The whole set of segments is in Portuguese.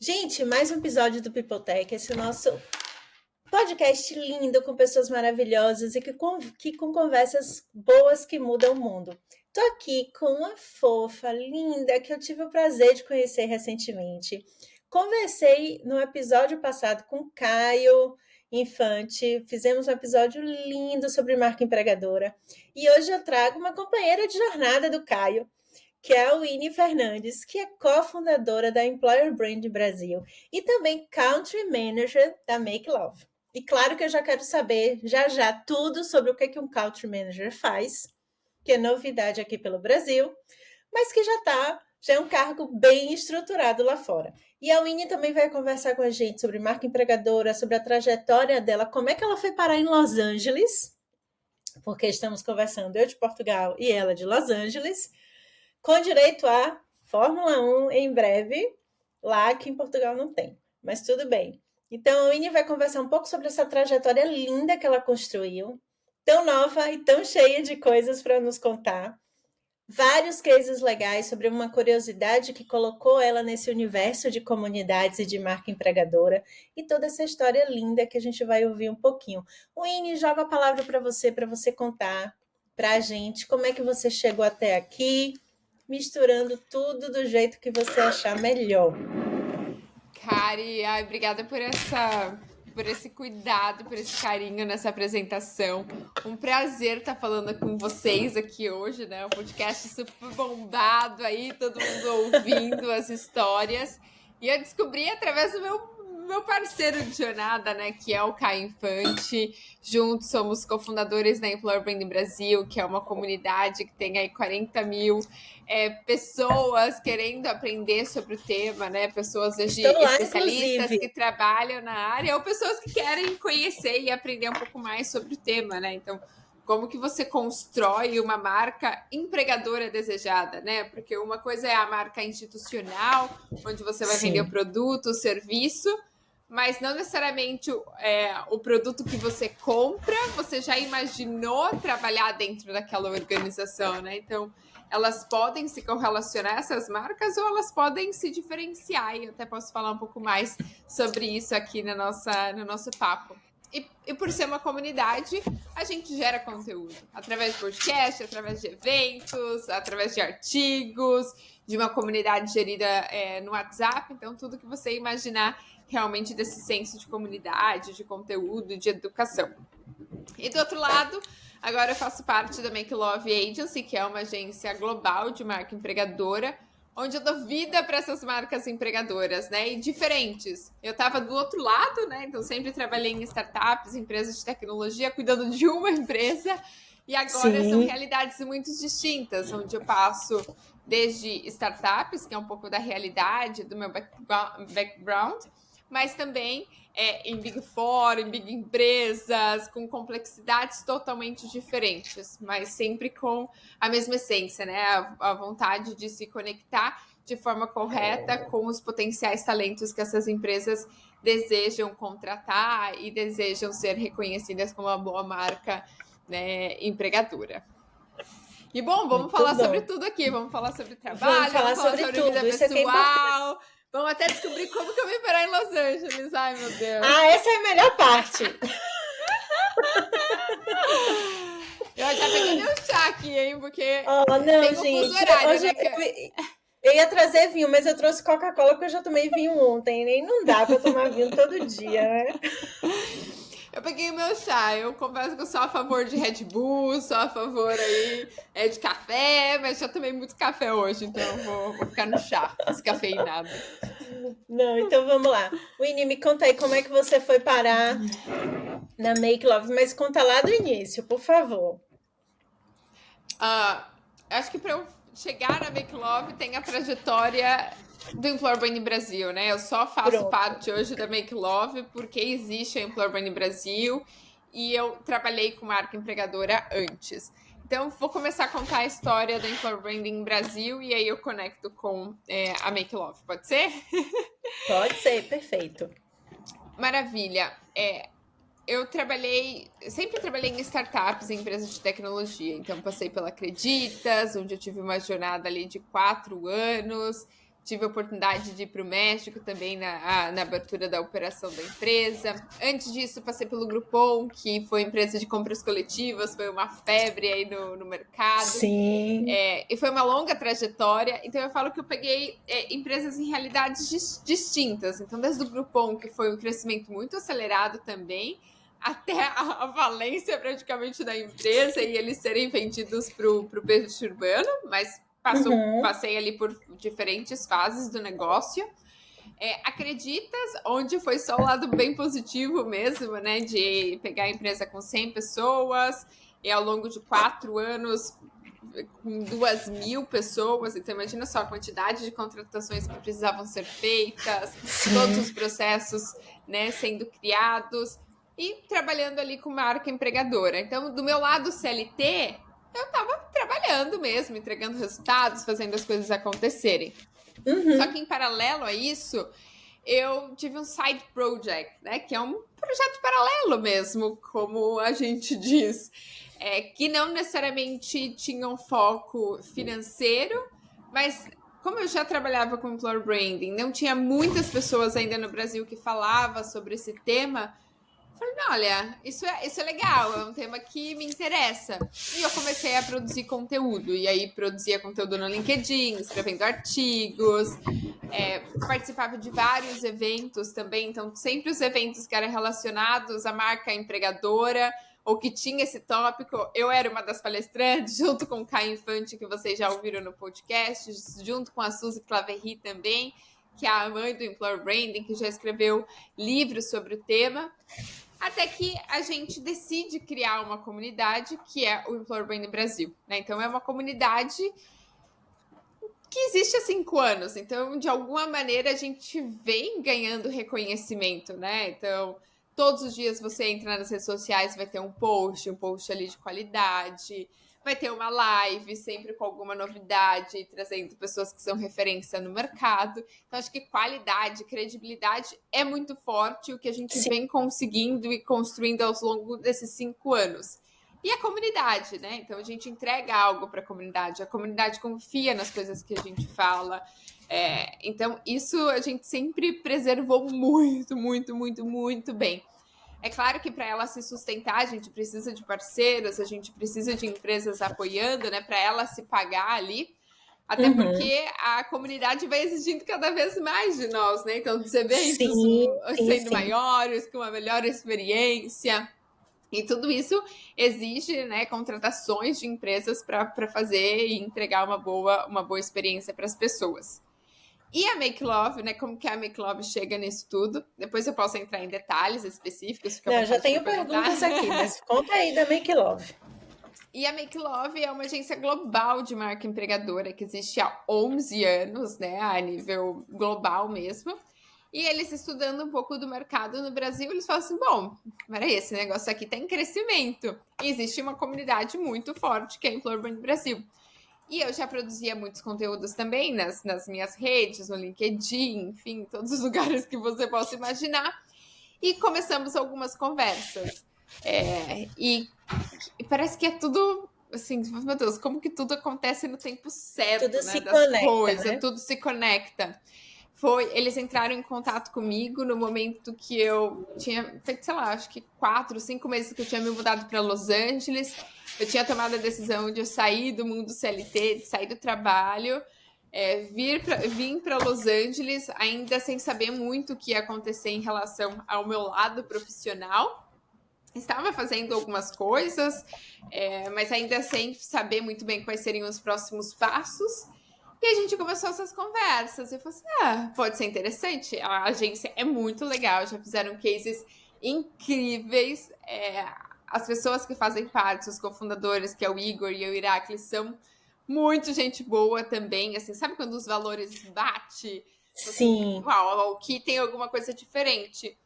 Gente, mais um episódio do People Tech, esse nosso podcast lindo com pessoas maravilhosas e que com conversas boas que mudam o mundo. Tô aqui com uma fofa, linda, que eu tive o prazer de conhecer recentemente. Conversei no episódio passado com o Caio Infante, fizemos um episódio lindo sobre marca empregadora. E hoje eu trago uma companheira de jornada do Caio, que é a Winnie Fernandes, que é cofundadora da Employer Brand Brasil e também Country Manager da Make Love. E claro que eu já quero saber já tudo sobre o que um Country Manager faz, que é novidade aqui pelo Brasil, mas que já é um cargo bem estruturado lá fora. E a Winnie também vai conversar com a gente sobre marca empregadora, sobre a trajetória dela, como é que ela foi parar em Los Angeles, porque estamos conversando eu de Portugal e ela de Los Angeles, com direito a Fórmula 1 em breve, lá que em Portugal não tem, mas tudo bem. Então a Winnie vai conversar um pouco sobre essa trajetória linda que ela construiu, tão nova e tão cheia de coisas para nos contar. Vários cases legais sobre uma curiosidade que colocou ela nesse universo de comunidades e de marca empregadora e toda essa história linda que a gente vai ouvir um pouquinho. Winnie, joga a palavra para você contar para a gente como é que você chegou até aqui, misturando tudo do jeito que você achar melhor. Kari, obrigada por esse cuidado, por esse carinho nessa apresentação. Um prazer estar falando com vocês aqui hoje, né? Um podcast super bombado aí, todo mundo ouvindo as histórias. E eu descobri através do meu parceiro de jornada, né, que é o Caio Infante. Juntos somos cofundadores da Employer Brand Brasil, que é uma comunidade que tem aí 40 mil pessoas querendo aprender sobre o tema, né? Pessoas especialistas que trabalham na área ou pessoas que querem conhecer e aprender um pouco mais sobre o tema, né? Então, como que você constrói uma marca empregadora desejada, né? Porque uma coisa é a marca institucional, onde você vai vender o produto, o serviço, mas não necessariamente o produto que você compra, você já imaginou trabalhar dentro daquela organização, né? Então, elas podem se correlacionar, essas marcas, ou elas podem se diferenciar, e eu até posso falar um pouco mais sobre isso aqui no nosso papo. E por ser uma comunidade, a gente gera conteúdo através de podcast, através de eventos, através de artigos, de uma comunidade gerida no WhatsApp. Então, tudo que você imaginar realmente desse senso de comunidade, de conteúdo, de educação. E do outro lado, agora eu faço parte da Make Love Agency, que é uma agência global de marca empregadora, onde eu dou vida para essas marcas empregadoras, né? E diferentes. Eu estava do outro lado, né? Então sempre trabalhei em startups, empresas de tecnologia, cuidando de uma empresa. E agora são realidades muito distintas, onde eu passo desde startups, que é um pouco da realidade do meu background, mas também em Big Four, em Big Empresas, com complexidades totalmente diferentes, mas sempre com a mesma essência, né? A vontade de se conectar de forma correta com os potenciais talentos que essas empresas desejam contratar e desejam ser reconhecidas como uma boa marca, né, empregadora. E bom, vamos falar sobre tudo aqui. Vamos falar sobre trabalho, vamos falar sobre vida pessoal. Vamos até descobrir como que eu vim parar em Los Angeles. Ai, meu Deus. Essa é a melhor parte. Eu já peguei meu chá aqui, hein? Porque não, tem um gente, fuso horário, hoje né? Eu ia trazer vinho, mas eu trouxe Coca-Cola porque eu já tomei vinho ontem. Nem não dá pra tomar vinho todo dia, né? Eu peguei o meu chá. Eu confesso que eu sou a favor de Red Bull, sou a favor aí de café, mas já tomei muito café hoje, então eu vou ficar no chá, descafeinado. Não, então vamos lá. Winnie, me conta aí como é que você foi parar na Make Love, mas conta lá do início, por favor. Acho que para eu chegar na Make Love tem a trajetória do Employer Brand Brasil, né? Eu só faço parte hoje da Make Love porque existe a Employer Brand Brasil e eu trabalhei com marca empregadora antes. Então, vou começar a contar a história da Employer Branding Brasil e aí eu conecto com a Make Love. Pode ser? Pode ser, perfeito. Maravilha. Eu sempre trabalhei em startups, em empresas de tecnologia. Então, passei pela Acreditas, onde eu tive uma jornada ali de 4 anos, tive a oportunidade de ir para o México também na abertura da operação da empresa. Antes disso, passei pelo Groupon, que foi empresa de compras coletivas, foi uma febre aí no mercado. Sim. E foi uma longa trajetória. Então, eu falo que eu peguei empresas em realidades distintas. Então, desde o Groupon, que foi um crescimento muito acelerado também, até a falência praticamente da empresa e eles serem vendidos para o peixe urbano, mas passei ali por diferentes fases do negócio. Acreditas, onde foi só o lado bem positivo mesmo, né? De pegar a empresa com 100 pessoas e ao longo de 4 anos com 2.000 pessoas. Então, imagina só a quantidade de contratações que precisavam ser feitas, todos os processos, né, sendo criados e trabalhando ali com marca empregadora. Então, do meu lado CLT, eu estava trabalhando mesmo, entregando resultados, fazendo as coisas acontecerem. Só que em paralelo a isso, eu tive um side project, né? Que é um projeto paralelo mesmo, como a gente diz. Que não necessariamente tinha um foco financeiro, mas como eu já trabalhava com employer branding, não tinha muitas pessoas ainda no Brasil que falavam sobre esse tema. Falei, olha, isso é legal, é um tema que me interessa. E eu comecei a produzir conteúdo. E aí produzia conteúdo no LinkedIn, escrevendo artigos, participava de vários eventos também. Então, sempre os eventos que eram relacionados à marca empregadora, ou que tinha esse tópico, eu era uma das palestrantes, junto com o Caio Infante, que vocês já ouviram no podcast, junto com a Suzy Claverry também, que é a mãe do Employer Branding, que já escreveu livros sobre o tema. Até que a gente decide criar uma comunidade, que é o Employer Branding Brasil, né? Então, é uma comunidade que existe há 5 anos. Então, de alguma maneira, a gente vem ganhando reconhecimento, né? Então, todos os dias você entra nas redes sociais, vai ter um post ali de qualidade, vai ter uma live sempre com alguma novidade, trazendo pessoas que são referência no mercado. Então, acho que qualidade, credibilidade é muito forte, o que a gente vem conseguindo e construindo ao longo desses 5 anos. E a comunidade, né? Então, a gente entrega algo para a comunidade confia nas coisas que a gente fala. Então, isso a gente sempre preservou muito, muito, muito, muito bem. É claro que para ela se sustentar, a gente precisa de parceiros, a gente precisa de empresas apoiando, né? Para ela se pagar ali. Até porque a comunidade vai exigindo cada vez mais de nós, né? Então, dos eventos sendo maiores, com uma melhor experiência. E tudo isso exige, né, contratações de empresas para fazer e entregar uma boa experiência para as pessoas. E a Make Love, né? Como que a Make Love chega nisso tudo? Depois eu posso entrar em detalhes específicos. Não, já tenho perguntas aqui, mas conta aí da Make Love. E a Make Love é uma agência global de marca empregadora que existe há 11 anos, né? A nível global mesmo. E eles estudando um pouco do mercado no Brasil, eles falam assim, bom, peraí, esse negócio aqui está em crescimento. E existe uma comunidade muito forte que é a Employer Branding Brasil. E eu já produzia muitos conteúdos também nas minhas redes, no LinkedIn, enfim, todos os lugares que você possa imaginar. E começamos algumas conversas. E parece que é tudo, assim, meu Deus, como que tudo acontece no tempo certo, tudo né? Se das conecta, coisas, né? Tudo se conecta. Eles entraram em contato comigo no momento que eu tinha feito, sei lá, acho que 4, 5 meses que eu tinha me mudado para Los Angeles. Eu tinha tomado a decisão de sair do mundo CLT, de sair do trabalho, vim para Los Angeles, ainda sem saber muito o que ia acontecer em relação ao meu lado profissional. Estava fazendo algumas coisas, mas ainda sem saber muito bem quais seriam os próximos passos. E a gente começou essas conversas. Eu falei assim, pode ser interessante. A agência é muito legal, já fizeram cases incríveis. As pessoas que fazem parte, os cofundadores, que é o Igor e o Iraklis, são muito gente boa também. Assim, sabe quando os valores batem? Sim. Uau, aqui tem alguma coisa diferente.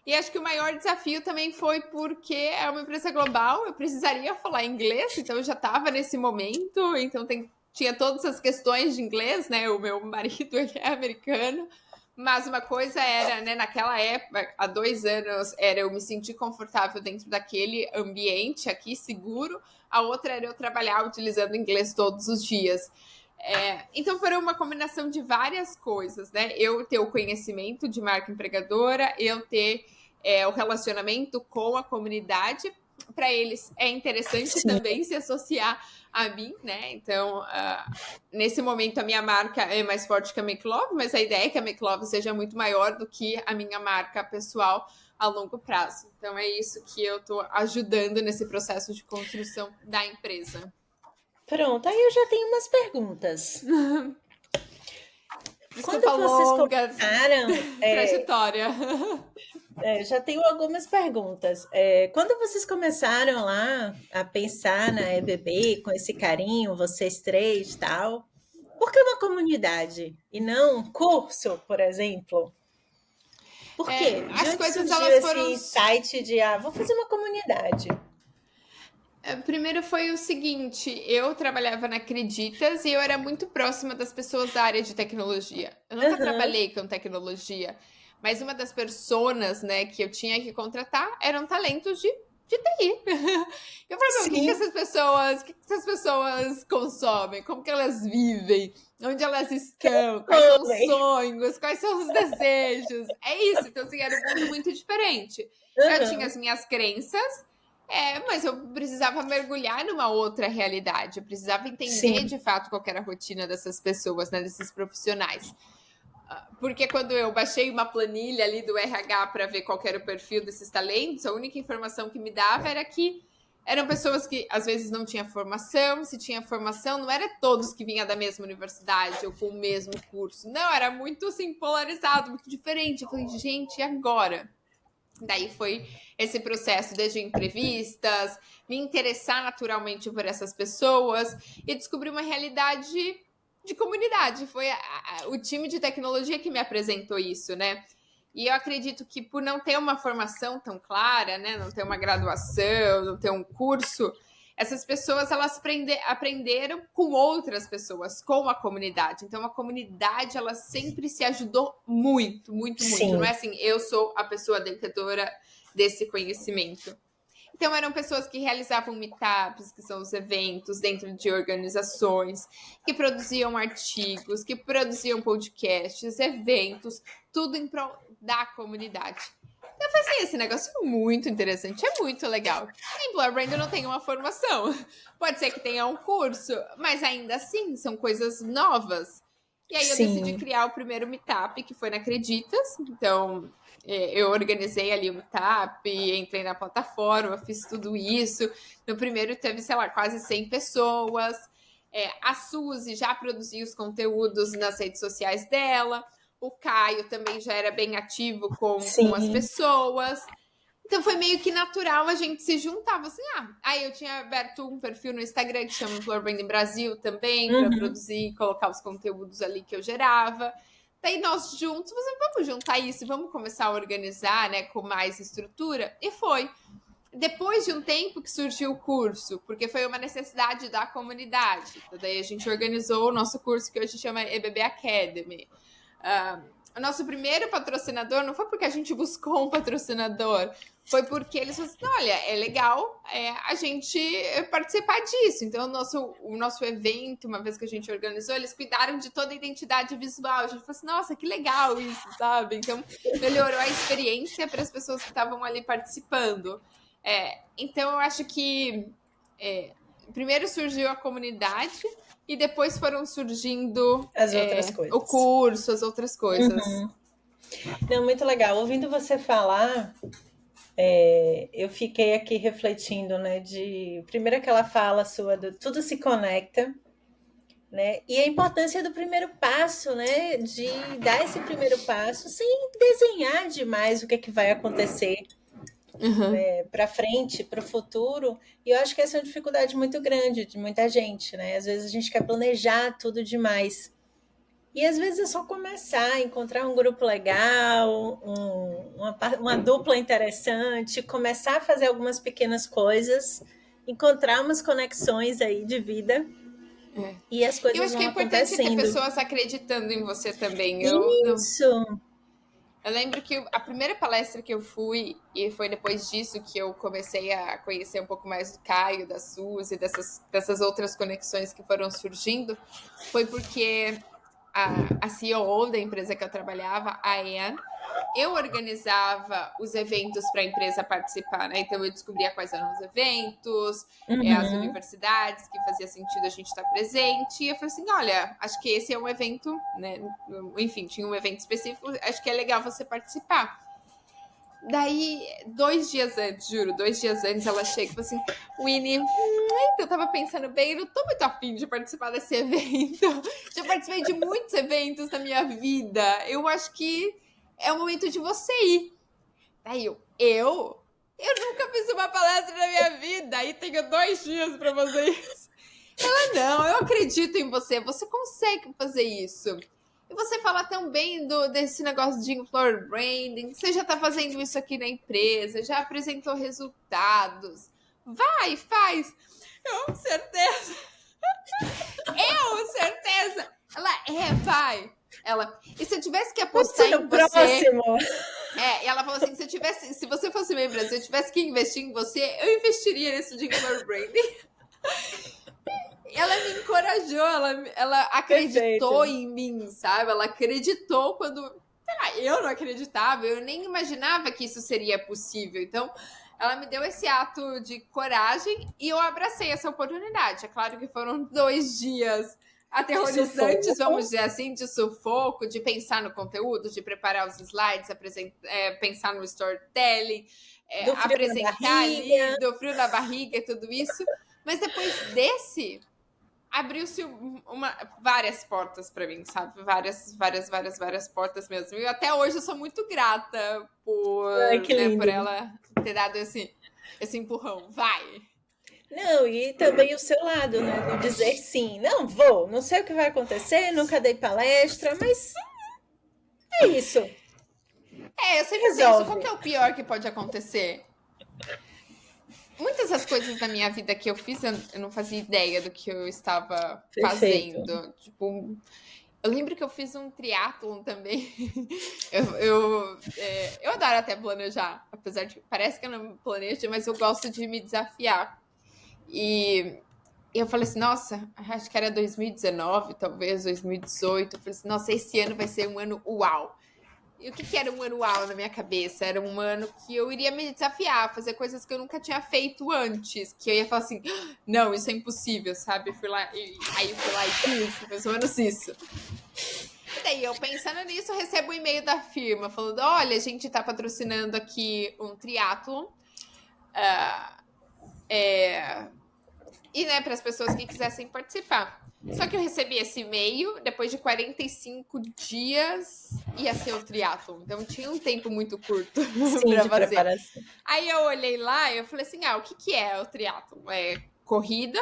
E acho que o maior desafio também foi porque é uma empresa global, eu precisaria falar inglês, então eu já estava nesse momento, então tinha todas as questões de inglês, né? O meu marido, ele é americano, mas uma coisa era, né, naquela época, há 2 anos, era eu me sentir confortável dentro daquele ambiente aqui, seguro, a outra era eu trabalhar utilizando inglês todos os dias. Então foram uma combinação de várias coisas, né? Eu ter o conhecimento de marca empregadora, eu ter o relacionamento com a comunidade. Para eles é interessante também se associar a mim, né? Então, nesse momento, a minha marca é mais forte que a Make Love, mas a ideia é que a Make Love seja muito maior do que a minha marca pessoal a longo prazo. Então, é isso que eu estou ajudando nesse processo de construção da empresa. Pronto, aí eu já tenho umas perguntas. Desculpa, quando vocês começaram, trajetória. Já tenho algumas perguntas. Quando vocês começaram lá a pensar na EBB com esse carinho, vocês três e tal, por que uma comunidade e não um curso, por exemplo? Por quê? As coisas surgiu elas foram esse site de vou fazer uma comunidade. Primeiro foi o seguinte, eu trabalhava na Acreditas e eu era muito próxima das pessoas da área de tecnologia. Eu nunca trabalhei com tecnologia, mas uma das personas, né, que eu tinha que contratar eram talentos de TI. Eu falei, o que essas pessoas consomem? Como que elas vivem? Onde elas estão? Quais são os sonhos? Quais são os desejos? É isso, então assim, era um mundo muito diferente. Eu tinha as minhas crenças, mas eu precisava mergulhar numa outra realidade. Eu precisava entender de fato qual era a rotina dessas pessoas, né, desses profissionais. Porque quando eu baixei uma planilha ali do RH para ver qual era o perfil desses talentos, a única informação que me dava era que eram pessoas que às vezes não tinham formação, se tinha formação, não era todos que vinham da mesma universidade ou com o mesmo curso. Não, era muito assim, polarizado, muito diferente. Eu falei, gente, e agora? Daí foi esse processo desde entrevistas, me interessar naturalmente por essas pessoas e descobrir uma realidade de comunidade. Foi o time de tecnologia que me apresentou isso, né? E eu acredito que por não ter uma formação tão clara, né? Não ter uma graduação, não ter um curso, essas pessoas elas aprenderam com outras pessoas, com a comunidade. Então a comunidade ela sempre se ajudou muito, muito, muito. Não é assim, eu sou a pessoa detentora desse conhecimento. Então, eram pessoas que realizavam meetups, que são os eventos dentro de organizações, que produziam artigos, que produziam podcasts, eventos, tudo em prol da comunidade. Eu falei assim, esse negócio é muito interessante, é muito legal. Employer Branding não tem uma formação. Pode ser que tenha um curso, mas ainda assim, são coisas novas. E aí eu decidi criar o primeiro meetup, que foi na Acreditas. Então, eu organizei ali o meetup, entrei na plataforma, fiz tudo isso. No primeiro teve, sei lá, quase 100 pessoas. A Suzy já produzia os conteúdos nas redes sociais dela. O Caio também já era bem ativo com as pessoas. Então foi meio que natural a gente se juntava assim, aí eu tinha aberto um perfil no Instagram que chama Employer Branding Brasil também, para produzir e colocar os conteúdos ali que eu gerava. Daí nós juntos, vamos juntar isso, vamos começar a organizar, né, com mais estrutura. E foi. Depois de um tempo que surgiu o curso, porque foi uma necessidade da comunidade. Então, daí a gente organizou o nosso curso que hoje chama EBB Academy. O nosso primeiro patrocinador não foi porque a gente buscou um patrocinador, foi porque eles falaram assim, olha, é legal a gente participar disso. Então, o nosso evento, uma vez que a gente organizou, eles cuidaram de toda a identidade visual. A gente falou assim, nossa, que legal isso, sabe? Então, melhorou a experiência para as pessoas que estavam ali participando. Então, eu acho que primeiro surgiu a comunidade e depois foram surgindo as outras coisas. O curso, as outras coisas. Não, muito legal. Ouvindo você falar, eu fiquei aqui refletindo, né? Primeiro aquela fala sua do tudo se conecta, né? E a importância do primeiro passo, né? De dar esse primeiro passo sem desenhar demais o que é que vai acontecer. Para frente, para o futuro, e eu acho que essa é uma dificuldade muito grande de muita gente, né? Às vezes a gente quer planejar tudo demais, e às vezes é só começar, encontrar um grupo legal, uma dupla interessante, começar a fazer algumas pequenas coisas, encontrar umas conexões aí de vida, e as coisas vão acontecendo. Eu acho que é importante ter pessoas acreditando em você também. Isso! Eu lembro que a primeira palestra que eu fui, e foi depois disso que eu comecei a conhecer um pouco mais do Caio, da Suzy, dessas outras conexões que foram surgindo, foi porque a CEO da empresa que eu trabalhava, a Anne, eu organizava os eventos para a empresa participar, né? Então eu descobria quais eram os eventos, as universidades que fazia sentido a gente estar presente. E eu falei assim: olha, acho que esse é um evento, né? Enfim, tinha um evento específico, acho que é legal você participar. Daí, 2 dias antes, juro, 2 dias antes, ela chega e fala assim: Winnie, então eu tava pensando bem, eu não tô muito afim de participar desse evento. Já participei de muitos eventos na minha vida. Eu acho que é o momento de você ir. Daí eu nunca fiz uma palestra na minha vida e tenho 2 dias pra fazer isso. Ela, não, eu acredito em você, você consegue fazer isso. E você fala tão bem desse negócio de employer branding, você já tá fazendo isso aqui na empresa, já apresentou resultados. Vai, faz. Eu, certeza. Eu, certeza. Ela, vai. Ela, e se eu tivesse que apostar em você... próximo. E ela falou assim, se você fosse minha empresa, se eu tivesse que investir em você, eu investiria nisso de employer branding. Ela me encorajou, ela acreditou em mim, sabe? Ela acreditou quando... eu não acreditava, eu nem imaginava que isso seria possível. Então, ela me deu esse ato de coragem e eu abracei essa oportunidade. É claro que foram 2 dias aterrorizantes, vamos dizer assim, de sufoco, de pensar no conteúdo, de preparar os slides, pensar no storytelling, apresentar ali, do frio na barriga e tudo isso. Mas depois desse, abriu-se várias portas para mim, sabe? Várias portas mesmo. E até hoje eu sou muito grata por ela ter dado esse empurrão. Vai! Não, e também o seu lado, né? De dizer sim, não vou, não sei o que vai acontecer, nunca dei palestra, mas é isso. Eu sempre penso, qual que é o pior que pode acontecer? Muitas das coisas da minha vida que eu fiz, eu não fazia ideia do que eu estava fazendo. Tipo, eu lembro que eu fiz um triatlon também. Eu adoro até planejar, apesar de parece que eu não planejo, mas eu gosto de me desafiar. E eu falei assim, nossa, acho que era 2019, talvez 2018. Eu falei assim, nossa, esse ano vai ser um ano uau. E o que era um ano uau na minha cabeça? Era um ano que eu iria me desafiar, fazer coisas que eu nunca tinha feito antes. Que eu ia falar assim, não, isso é impossível, sabe? Aí eu fui lá e fiz, mais ou menos isso. E daí, eu pensando nisso, recebo um e-mail da firma falando, olha, a gente tá patrocinando aqui um triatlon. E, né, para as pessoas que quisessem participar. Só que eu recebi esse e-mail, depois de 45 dias ia ser o triatlon. Então tinha um tempo muito curto para fazer. Preparação. Aí eu olhei lá e eu falei assim, o que é o triatlon? É corrida?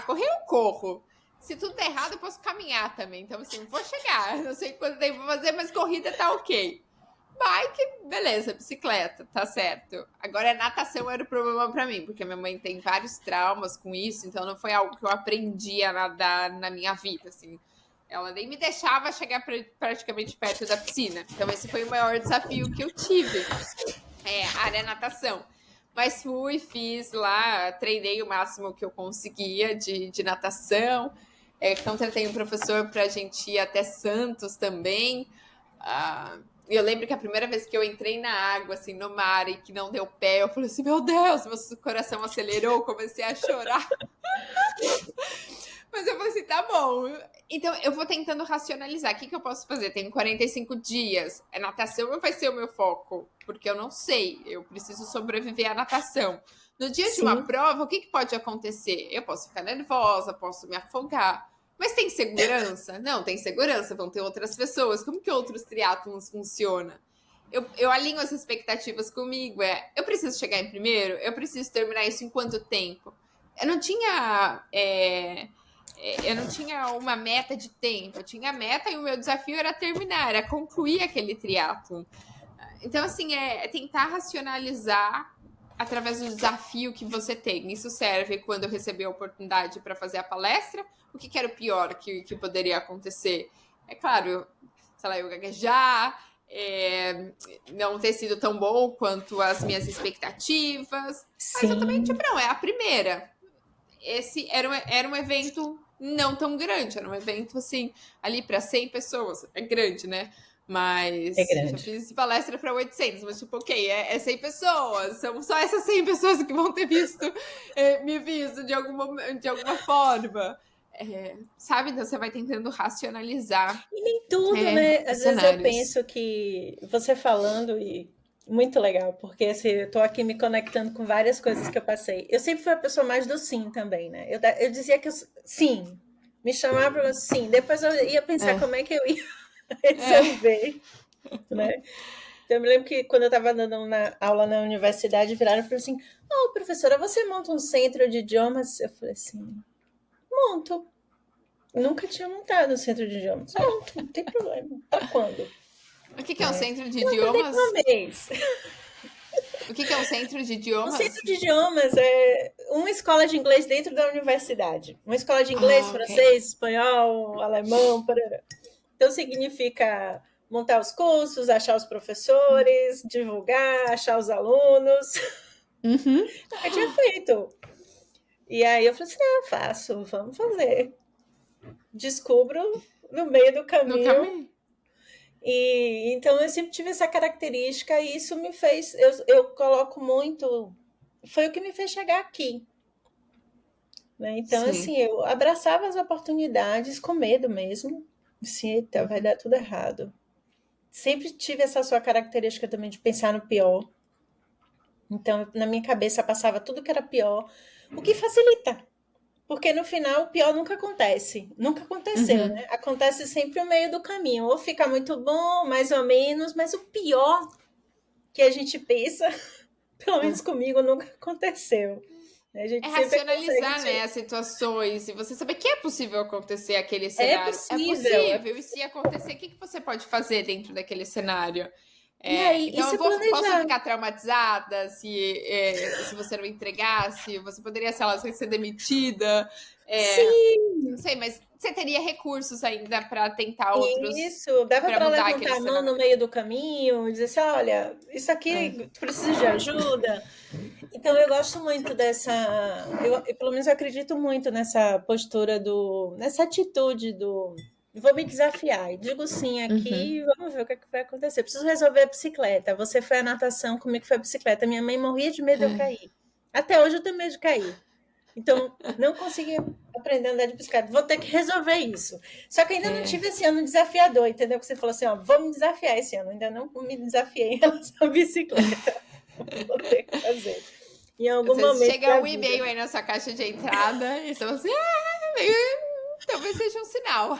Correr eu corro. Se tudo der errado, eu posso caminhar também. Então, assim, vou chegar. Não sei quanto tempo vou fazer, mas corrida tá ok. Bike, beleza, bicicleta, tá certo. Agora, natação era o problema pra mim, porque minha mãe tem vários traumas com isso, então não foi algo que eu aprendi a nadar na minha vida, assim. Ela nem me deixava chegar praticamente perto da piscina. Então, esse foi o maior desafio que eu tive. A área natação. Mas fiz lá, treinei o máximo que eu conseguia de natação. Contratei um professor pra gente ir até Santos também. Eu lembro que a primeira vez que eu entrei na água, assim, no mar, e que não deu pé, eu falei assim, meu Deus, meu coração acelerou, comecei a chorar. Mas eu falei assim, tá bom. Então, eu vou tentando racionalizar. O que eu posso fazer? Tenho 45 dias. A natação não vai ser o meu foco, porque eu não sei. Eu preciso sobreviver à natação. No dia de uma prova, o que pode acontecer? Eu posso ficar nervosa, posso me afogar. Mas tem segurança? Não, tem segurança. Vão ter outras pessoas. Como que outros triatlons funcionam? Eu alinho as expectativas comigo. Eu preciso chegar em primeiro? Eu preciso terminar isso em quanto tempo? Eu não tinha uma meta de tempo. Eu tinha meta e o meu desafio era terminar, era concluir aquele triatlon. Então, assim, é tentar racionalizar através do desafio que você tem. Isso serve quando eu recebi a oportunidade para fazer a palestra. O que era o pior que poderia acontecer? É claro, sei lá, eu gaguejar, não ter sido tão bom quanto as minhas expectativas. Sim. Mas eu também, tipo, não, é a primeira. Esse era um evento não tão grande, era um evento, assim, ali para 100 pessoas. É grande, né? Mas É grande. já fiz palestra para 800, mas tipo, ok, é 100 pessoas, são só essas 100 pessoas que vão ter me visto de alguma forma. Sabe? Então você vai tentando racionalizar. E nem tudo, né? Às vezes eu cenários. penso que você falando e muito legal, porque assim, eu tô aqui me conectando com várias coisas que eu passei. Eu sempre fui a pessoa mais do sim também, né? Eu dizia que sim, me chamava para sim. Depois eu ia pensar como é que eu ia resolver, né? Então, eu me lembro que quando eu estava dando aula na universidade, viraram e falaram assim: "Oh, professora, você monta um centro de idiomas?" Eu falei assim: "Monto." Nunca tinha montado um centro de idiomas. Monto, não tem problema. Para quando? O que é um centro de Uma idiomas? vez. O que é um centro de Um idiomas? centro de idiomas é uma escola de inglês dentro da universidade. Uma escola de inglês, francês, espanhol, alemão, parará. Então significa montar os cursos, achar os professores, divulgar, achar os alunos. Nunca tinha feito. E aí eu falei assim: eu faço, vamos fazer. Descubro no meio do caminho. E então eu sempre tive essa característica e isso me fez, eu coloco muito, foi o que me fez chegar aqui, né? Então, Sim. assim, eu abraçava as oportunidades com medo mesmo, assim, eita, vai dar tudo errado. Sempre tive essa sua característica também de pensar no pior. Então, na minha cabeça passava tudo que era pior, o que facilita. Porque no final o pior nunca acontece. Nunca aconteceu, né? Acontece sempre o meio do caminho. Ou fica muito bom, mais ou menos, mas o pior que a gente pensa, pelo menos comigo, nunca aconteceu. A gente sempre racionalizar, né, as situações e você saber que é possível acontecer aquele cenário. É possível. E se acontecer, o que você pode fazer dentro daquele cenário? E aí, então, isso eu posso planejar. ficar traumatizada se você não entregasse, você poderia, sei lá, ser demitida. Sim! Não sei, mas você teria recursos ainda para tentar outros. Isso, dava para mudar levantar aquele a mão cenário. no meio do caminho, dizer assim: olha, isso aqui precisa de ajuda. Então, eu gosto muito dessa. Pelo menos, eu acredito muito nessa postura nessa atitude do. Vou me desafiar. E digo sim aqui, vamos ver o que, é que vai acontecer. Preciso resolver a bicicleta. Você foi a natação, comigo foi a bicicleta. Minha mãe morria de medo de eu cair. Até hoje eu tenho medo de cair. Então, não consegui aprender a andar de bicicleta. Vou ter que resolver isso. Só que ainda não tive esse ano desafiador, entendeu? Que você falou assim, ó, vou me desafiar esse ano. Ainda não me desafiei em relação à bicicleta. Vou ter que fazer. Em algum Às vezes momento chega um e-mail aí na sua caixa de entrada e você fala assim, talvez seja um sinal.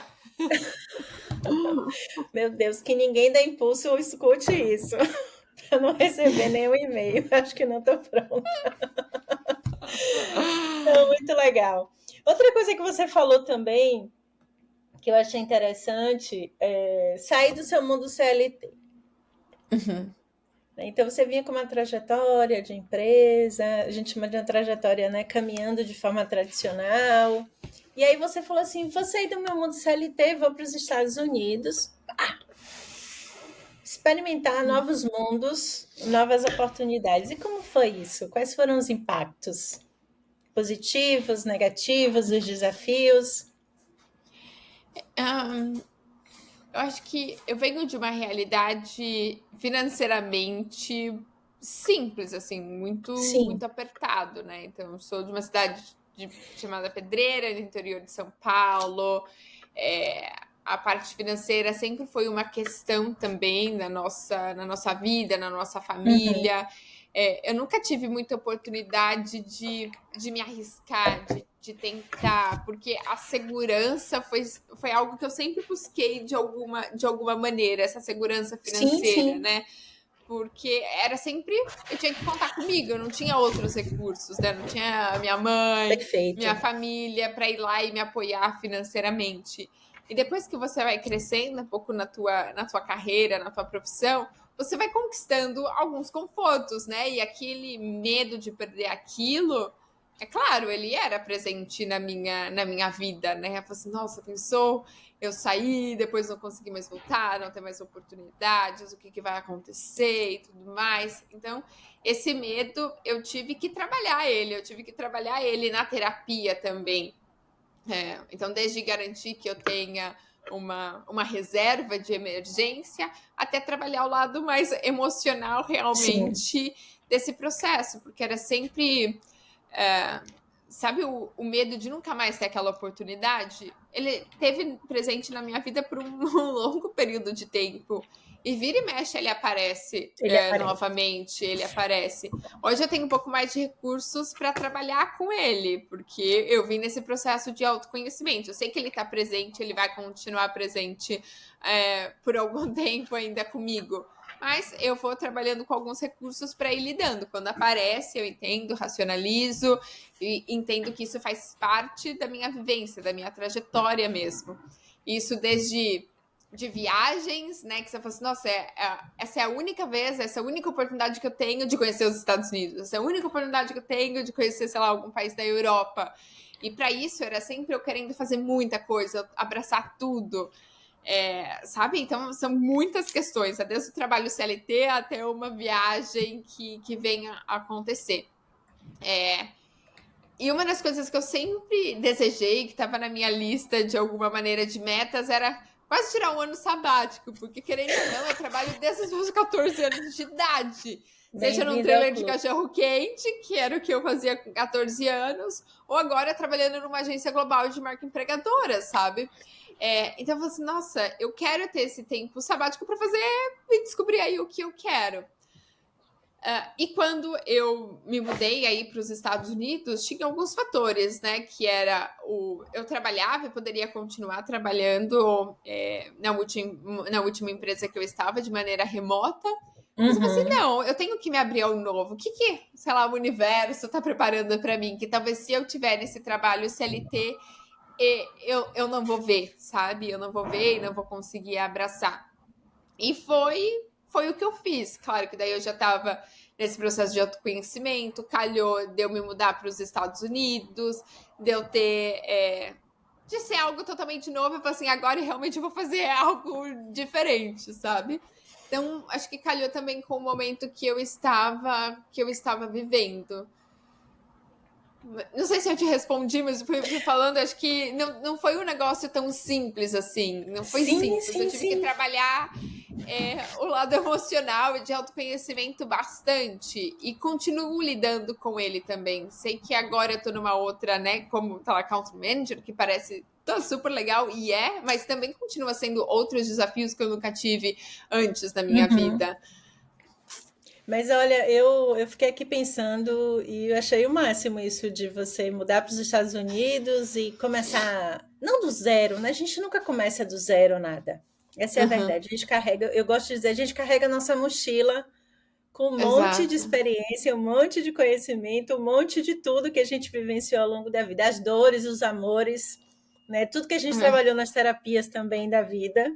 Meu Deus, que ninguém dá impulso ou escute isso. Para não receber nenhum e-mail. Acho que não estou pronta. Não, muito legal. Outra coisa que você falou também, que eu achei interessante, é sair do seu mundo CLT. Então, você vinha com uma trajetória de empresa, a gente chama de uma trajetória, né, caminhando de forma tradicional. E aí você falou assim, vou sair do meu mundo CLT, vou para os Estados Unidos, experimentar novos mundos, novas oportunidades. E como foi isso? Quais foram os impactos? Positivos, negativos, os desafios? Eu acho que eu venho de uma realidade financeiramente simples, assim, muito apertado, né? Então, eu sou de uma cidade chamada Pedreira, no interior de São Paulo. A parte financeira sempre foi uma questão também na nossa vida, na nossa família. Eu nunca tive muita oportunidade de me arriscar, de tentar, porque a segurança foi algo que eu sempre busquei de alguma maneira, essa segurança financeira, né? Porque era sempre, eu tinha que contar comigo, eu não tinha outros recursos, né? Não tinha a minha mãe, minha família para ir lá e me apoiar financeiramente. E depois que você vai crescendo um pouco na tua carreira, na tua profissão, você vai conquistando alguns confortos, né? E aquele medo de perder aquilo é claro, ele era presente na minha vida, né? Eu falei assim, nossa, pensou, eu saí, depois não consegui mais voltar, não ter mais oportunidades, o que, que vai acontecer e tudo mais. Então, esse medo, eu tive que trabalhar ele na terapia também. Então, desde garantir que eu tenha uma reserva de emergência, até trabalhar o lado mais emocional realmente Sim. desse processo, porque era sempre... sabe o medo de nunca mais ter aquela oportunidade? Ele teve presente na minha vida por um longo período de tempo. E vira e mexe, ele aparece Ele aparece. novamente, ele aparece. Hoje eu tenho um pouco mais de recursos para trabalhar com ele, porque eu vim nesse processo de autoconhecimento. Eu sei que ele está presente, ele vai continuar presente por algum tempo ainda comigo. Mas eu vou trabalhando com alguns recursos para ir lidando. Quando aparece, eu entendo, racionalizo e entendo que isso faz parte da minha vivência, da minha trajetória mesmo. Isso desde de viagens, né? Que você fala assim, nossa, essa é a única vez, essa é a única oportunidade que eu tenho de conhecer os Estados Unidos, essa é a única oportunidade que eu tenho de conhecer, sei lá, algum país da Europa. E para isso era sempre eu querendo fazer muita coisa, abraçar tudo. Sabe? Então, são muitas questões, desde o trabalho CLT até uma viagem que venha a acontecer. E uma das coisas que eu sempre desejei, que estava na minha lista de alguma maneira de metas, era quase tirar um ano sabático, porque querendo ou não, eu trabalho desde os meus 14 anos de idade. Seja num Bem-vindo ao trailer de clube. cachorro quente, que era o que eu fazia com 14 anos, ou agora trabalhando numa agência global de marca empregadora, sabe? Então eu falei assim, nossa, eu quero ter esse tempo sabático para fazer e descobrir aí o que eu quero. E quando eu me mudei aí para os Estados Unidos, tinha alguns fatores, né? Que era eu trabalhava e poderia continuar trabalhando na última empresa que eu estava de maneira remota. Mas eu falei assim, não, eu tenho que me abrir ao novo. O que, sei lá, o universo está preparando para mim? Que talvez se eu tiver nesse trabalho CLT, eu não vou ver, sabe? Eu não vou ver e não vou conseguir abraçar. E foi o que eu fiz. Claro que daí eu já estava nesse processo de autoconhecimento, calhou de eu me mudar para os Estados Unidos, de eu ter... de ser algo totalmente novo, eu falei assim, agora realmente eu vou fazer algo diferente, sabe? Então, acho que calhou também com o momento que eu estava vivendo. Não sei se eu te respondi, mas fui falando, acho que não foi um negócio tão simples assim. Não foi Sim, simples. Eu sim, tive que sim. trabalhar o lado emocional e de autoconhecimento bastante. E continuo lidando com ele também. Sei que agora eu tô numa outra, né, como account manager, que parece super legal, mas também continua sendo outros desafios que eu nunca tive antes na minha vida. Mas olha, eu fiquei aqui pensando e eu achei o máximo isso de você mudar para os Estados Unidos e começar, não do zero, né? A gente nunca começa do zero nada. Essa é a Uhum, verdade. A gente carrega, eu gosto de dizer, a gente carrega a nossa mochila com um monte de exato. experiência, um monte de conhecimento, um monte de tudo que a gente vivenciou ao longo da vida, as dores, os amores, né? Tudo que a gente trabalhou nas terapias também da vida,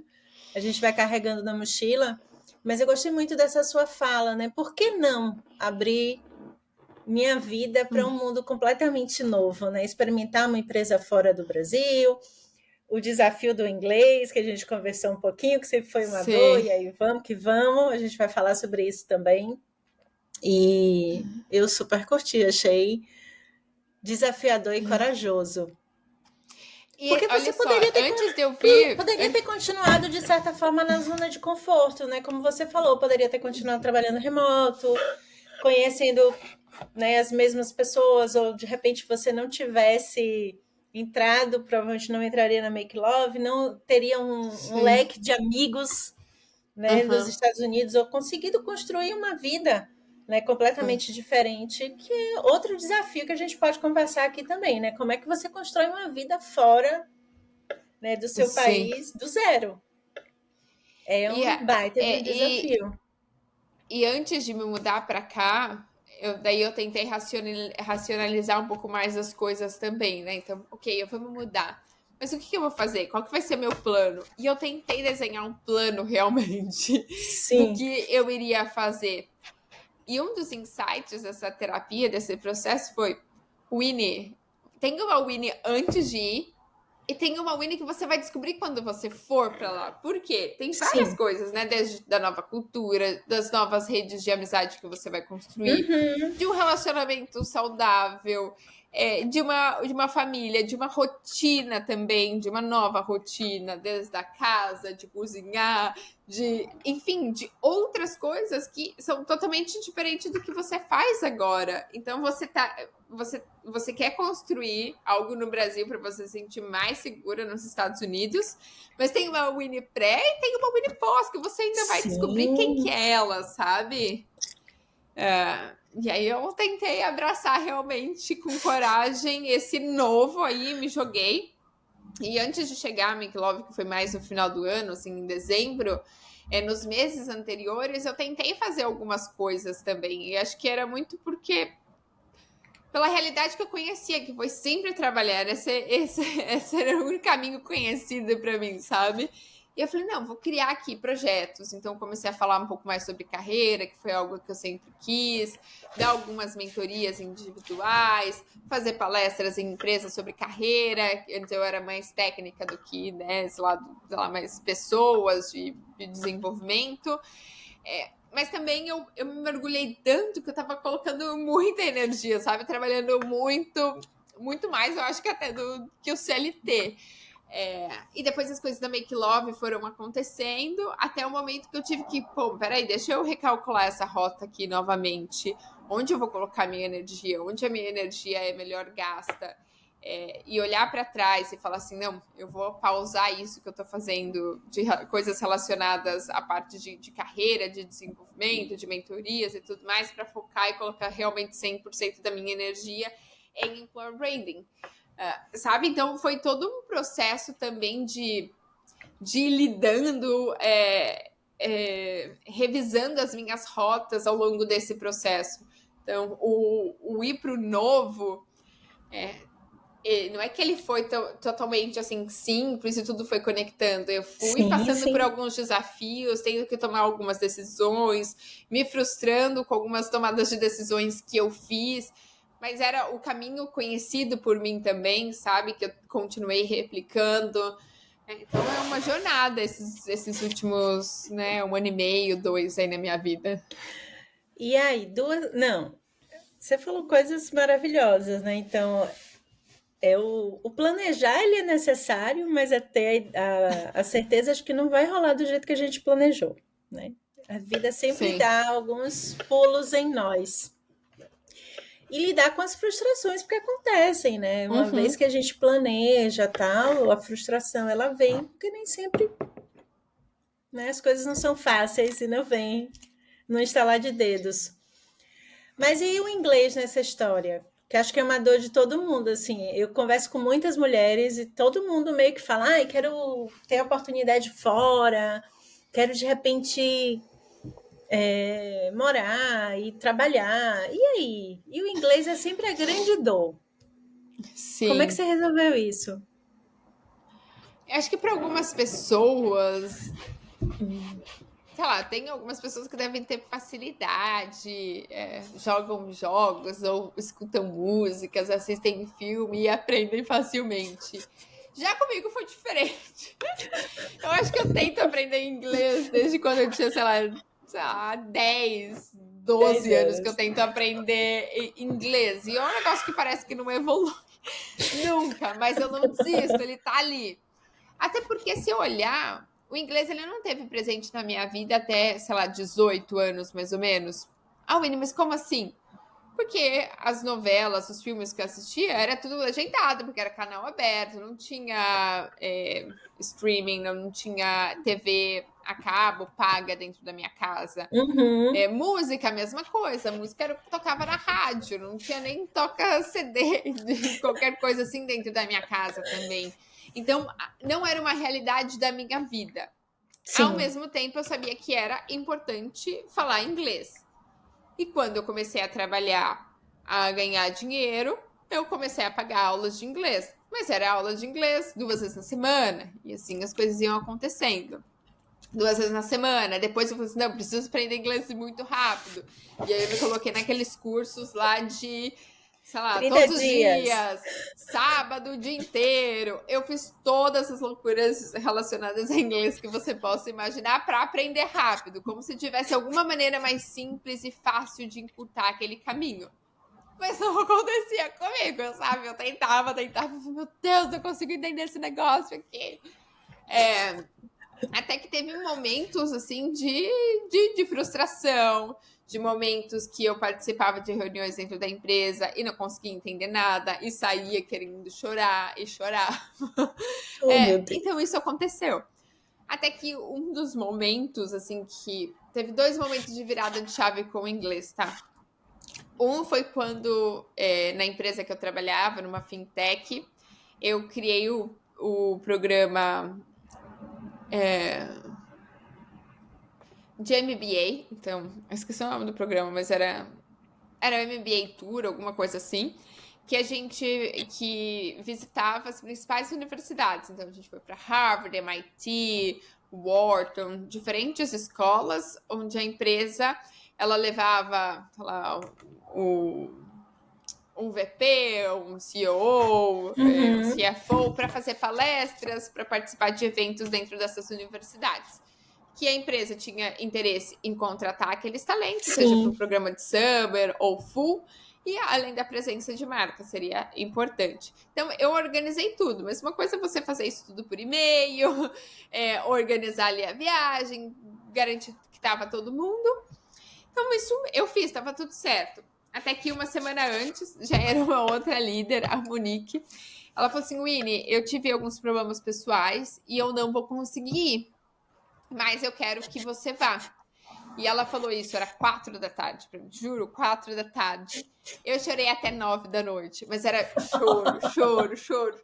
a gente vai carregando na mochila. Mas eu gostei muito dessa sua fala, né? Por que não abrir minha vida para um mundo completamente novo, né? Experimentar uma empresa fora do Brasil, o desafio do inglês, que a gente conversou um pouquinho, que sempre foi uma dor, Sim. e aí vamos que vamos, a gente vai falar sobre isso também. E eu super curti, achei desafiador e corajoso. E Porque olha você só, poderia ter, antes de eu vir, poderia ter continuado, de certa forma, na zona de conforto, né? Como você falou, poderia ter continuado trabalhando remoto, conhecendo, né, as mesmas pessoas, ou de repente você não tivesse entrado, provavelmente não entraria na Make Love, não teria um sim. leque de amigos, né, dos Uhum. Estados Unidos, ou conseguido construir uma vida, né, completamente diferente, que é outro desafio que a gente pode conversar aqui também, né? Como é que você constrói uma vida fora, né, do seu Sim. país do zero? É E, um baita de um e, desafio. e antes de me mudar para cá, daí eu tentei racionalizar um pouco mais as coisas também, né? Então, ok, eu vou me mudar. Mas o que eu vou fazer? Qual que vai ser meu plano? E eu tentei desenhar um plano realmente do Sim. que eu iria fazer. E um dos insights dessa terapia, desse processo, foi Winnie. Tem uma Winnie antes de ir e tem uma Winnie que você vai descobrir quando você for pra lá. Por quê? Tem várias Sim. coisas, né? Desde da nova cultura, das novas redes de amizade que você vai construir, de um relacionamento saudável, de uma família, de uma rotina também, de uma nova rotina, desde a casa, de cozinhar, enfim, de outras coisas que são totalmente diferentes do que você faz agora. Então você quer construir algo no Brasil para você se sentir mais segura nos Estados Unidos, mas tem uma Winnie pré e tem uma Winnie pós, que você ainda vai descobrir quem que é ela, sabe? E aí eu tentei abraçar realmente com coragem esse novo aí, me joguei. E antes de chegar a Make Love, que foi mais no final do ano, assim, em dezembro, nos meses anteriores, eu tentei fazer algumas coisas também. E acho que era muito porque pela realidade que eu conhecia, que foi sempre trabalhar. Esse era o único caminho conhecido para mim, sabe? E eu falei, não, vou criar aqui projetos. Então, comecei a falar um pouco mais sobre carreira, que foi algo que eu sempre quis, dar algumas mentorias individuais, fazer palestras em empresas sobre carreira. Antes eu era mais técnica do que, né, sei lá, mais pessoas de desenvolvimento. Mas também eu me mergulhei tanto que eu tava colocando muita energia, sabe? Trabalhando muito, muito mais, eu acho que até do que o CLT. E depois as coisas da Make Love foram acontecendo até o momento que eu tive que, peraí, deixa eu recalcular essa rota aqui novamente. Onde eu vou colocar minha energia? Onde a minha energia é melhor gasta? E olhar para trás e falar assim, não, eu vou pausar isso que eu estou fazendo de coisas relacionadas à parte de carreira, de desenvolvimento, de mentorias e tudo mais, para focar e colocar realmente 100% da minha energia em employer branding. Sabe? Então, foi todo um processo também de ir lidando, revisando as minhas rotas ao longo desse processo. Então, o ir para o novo... não é que ele foi totalmente assim simples e tudo foi conectando. Eu fui passando por alguns desafios, tendo que tomar algumas decisões, me frustrando com algumas tomadas de decisões que eu fiz, mas era o caminho conhecido por mim também, sabe? Que eu continuei replicando. Então é uma jornada esses últimos, né, 1 ano e meio, 2 aí na minha vida. E aí, não, você falou coisas maravilhosas, né? Então, o planejar ele é necessário, mas até a certeza acho que não vai rolar do jeito que a gente planejou, né? A vida sempre dá alguns pulos em nós. E lidar com as frustrações, porque acontecem, né? Uma vez que a gente planeja tal, a frustração ela vem, porque nem sempre, né, as coisas não são fáceis e não vem no instalar de dedos. Mas e o inglês nessa história? Que acho que é uma dor de todo mundo, assim. Eu converso com muitas mulheres e todo mundo meio que fala, quero ter oportunidade fora, quero de repente morar e trabalhar. E aí? E o inglês é sempre a grande dor. Sim. Como é que você resolveu isso? Eu acho que para algumas pessoas... sei lá, tem algumas pessoas que devem ter facilidade, jogam jogos ou escutam músicas, assistem filme e aprendem facilmente. Já comigo foi diferente. Eu acho que eu tento aprender inglês desde quando eu tinha, sei lá 10, 12 anos que eu tento aprender inglês. E é um negócio que parece que não evolui nunca, mas eu não desisto, ele tá ali. Até porque se eu olhar... o inglês ele não teve presente na minha vida até, sei lá, 18 anos, mais ou menos. Winnie, mas como assim? Porque as novelas, os filmes que eu assistia, era tudo legendado, porque era canal aberto, não tinha streaming, não tinha TV a cabo paga dentro da minha casa. Música, a mesma coisa. Música era o que tocava na rádio, não tinha nem toca CD, de qualquer coisa assim dentro da minha casa também. Então, não era uma realidade da minha vida. Sim. Ao mesmo tempo, eu sabia que era importante falar inglês. E quando eu comecei a trabalhar, a ganhar dinheiro, eu comecei a pagar aulas de inglês. Mas era aula de inglês 2 vezes na semana. E assim as coisas iam acontecendo. 2 vezes na semana. Depois eu falei assim, não, preciso aprender inglês muito rápido. E aí eu me coloquei naqueles cursos lá de sei lá, 30 todos os dias. dias, sábado o dia inteiro. Eu fiz todas as loucuras relacionadas a inglês que você possa imaginar para aprender rápido, como se tivesse alguma maneira mais simples e fácil de encurtar aquele caminho. Mas não acontecia comigo, sabe? Eu tentava, meu Deus, não consigo entender esse negócio aqui. Até que teve momentos, assim, de frustração, de momentos que eu participava de reuniões dentro da empresa e não conseguia entender nada, e saía querendo chorar e chorar. Meu Deus. Então isso aconteceu. Até que um dos momentos, assim, que... Teve 2 momentos de virada de chave com o inglês, tá? Um foi quando, na empresa que eu trabalhava, numa fintech, eu criei o programa... de MBA, então, eu esqueci o nome do programa, mas era o MBA Tour, alguma coisa assim, que a gente visitava as principais universidades. Então, a gente foi para Harvard, MIT, Wharton, diferentes escolas, onde a empresa, ela levava, sei lá, um VP, um CEO, um CFO, para fazer palestras, para participar de eventos dentro dessas universidades. Que a empresa tinha interesse em contratar aqueles talentos, Sim. seja para um programa de summer ou full, e além da presença de marca, seria importante. Então, eu organizei tudo, mas uma coisa é você fazer isso tudo por e-mail, organizar ali a viagem, garantir que estava todo mundo. Então, isso eu fiz, estava tudo certo. Até que uma semana antes, já era uma outra líder, a Monique, ela falou assim, Winnie, eu tive alguns problemas pessoais e eu não vou conseguir ir, mas eu quero que você vá. E ela falou isso, era 4 da tarde, juro, 4 da tarde. Eu chorei até 9 da noite, mas era choro.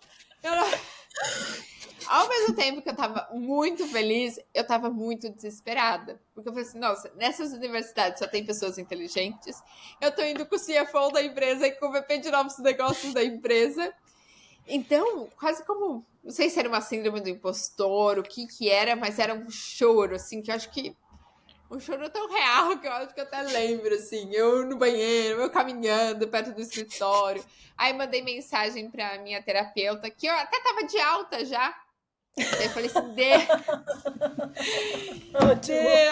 Ao mesmo tempo que eu tava muito feliz, eu tava muito desesperada. Porque eu falei assim, nossa, nessas universidades só tem pessoas inteligentes. Eu tô indo com o CFO da empresa e com o VP de novos negócios da empresa. Então, quase como... Não sei se era uma síndrome do impostor, o que era, mas era um choro, assim, que eu acho que... Um choro tão real que eu acho que eu até lembro, assim. Eu no banheiro, eu caminhando perto do escritório. Aí mandei mensagem pra minha terapeuta, que eu até tava de alta já. Daí eu falei assim,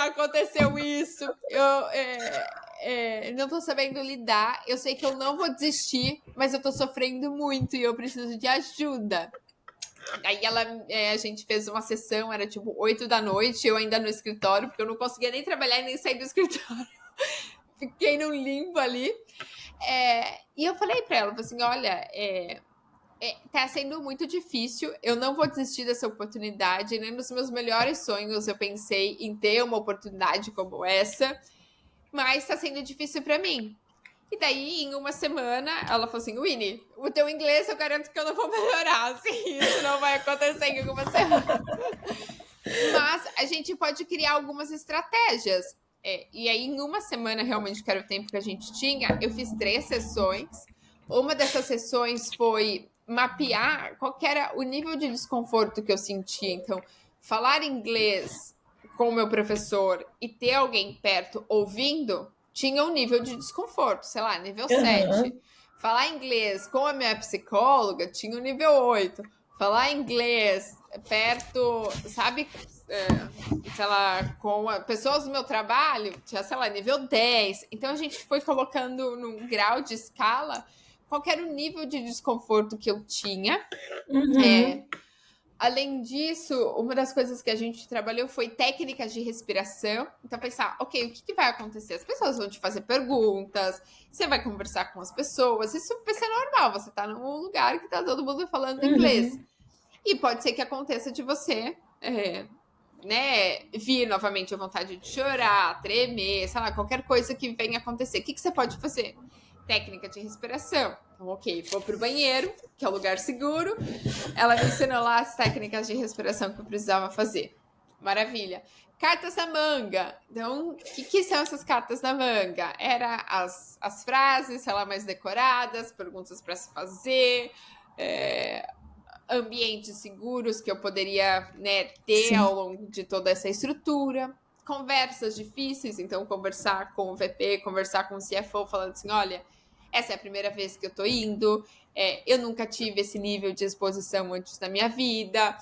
aconteceu isso. Eu não tô sabendo lidar. Eu sei que eu não vou desistir, mas eu tô sofrendo muito e eu preciso de ajuda. Aí a gente fez uma sessão, era tipo 8 da noite, eu ainda no escritório, porque eu não conseguia nem trabalhar e nem sair do escritório. Fiquei num limbo ali. E eu falei pra ela, assim, olha, tá sendo muito difícil, eu não vou desistir dessa oportunidade, nem nos meus melhores sonhos eu pensei em ter uma oportunidade como essa, mas tá sendo difícil pra mim. E daí, em uma semana, ela falou assim, Winnie, o teu inglês eu garanto que eu não vou melhorar, assim, isso não vai acontecer em uma semana. Mas a gente pode criar algumas estratégias. E aí, em uma semana, realmente, que era o tempo que a gente tinha, eu fiz 3 sessões. Uma dessas sessões foi mapear qual que era o nível de desconforto que eu sentia. Então, falar inglês com o meu professor e ter alguém perto ouvindo tinha um nível de desconforto, sei lá, nível 7. Falar inglês com a minha psicóloga tinha um nível 8. Falar inglês perto, sabe, sei lá, com pessoas do meu trabalho, tinha, sei lá, nível 10. Então a gente foi colocando num grau de escala qual era o nível de desconforto que eu tinha. Além disso, uma das coisas que a gente trabalhou foi técnicas de respiração. Então, pensar, ok, o que vai acontecer? As pessoas vão te fazer perguntas, você vai conversar com as pessoas, isso vai ser normal, você tá num lugar que tá todo mundo falando inglês. E pode ser que aconteça de você, vir novamente a vontade de chorar, tremer, sei lá, qualquer coisa que venha acontecer. O que você pode fazer? Técnica de respiração. Então, ok, vou pro banheiro, que é um lugar seguro. Ela me ensinou lá as técnicas de respiração que eu precisava fazer. Maravilha. Cartas na manga. Então, o que são essas cartas na manga? Era as frases, sei lá, mais decoradas, perguntas para se fazer, ambientes seguros que eu poderia, ter ao longo de toda essa estrutura. Conversas difíceis, então conversar com o VP, conversar com o CFO, falando assim, olha, essa é a primeira vez que eu tô indo, eu nunca tive esse nível de exposição antes na minha vida.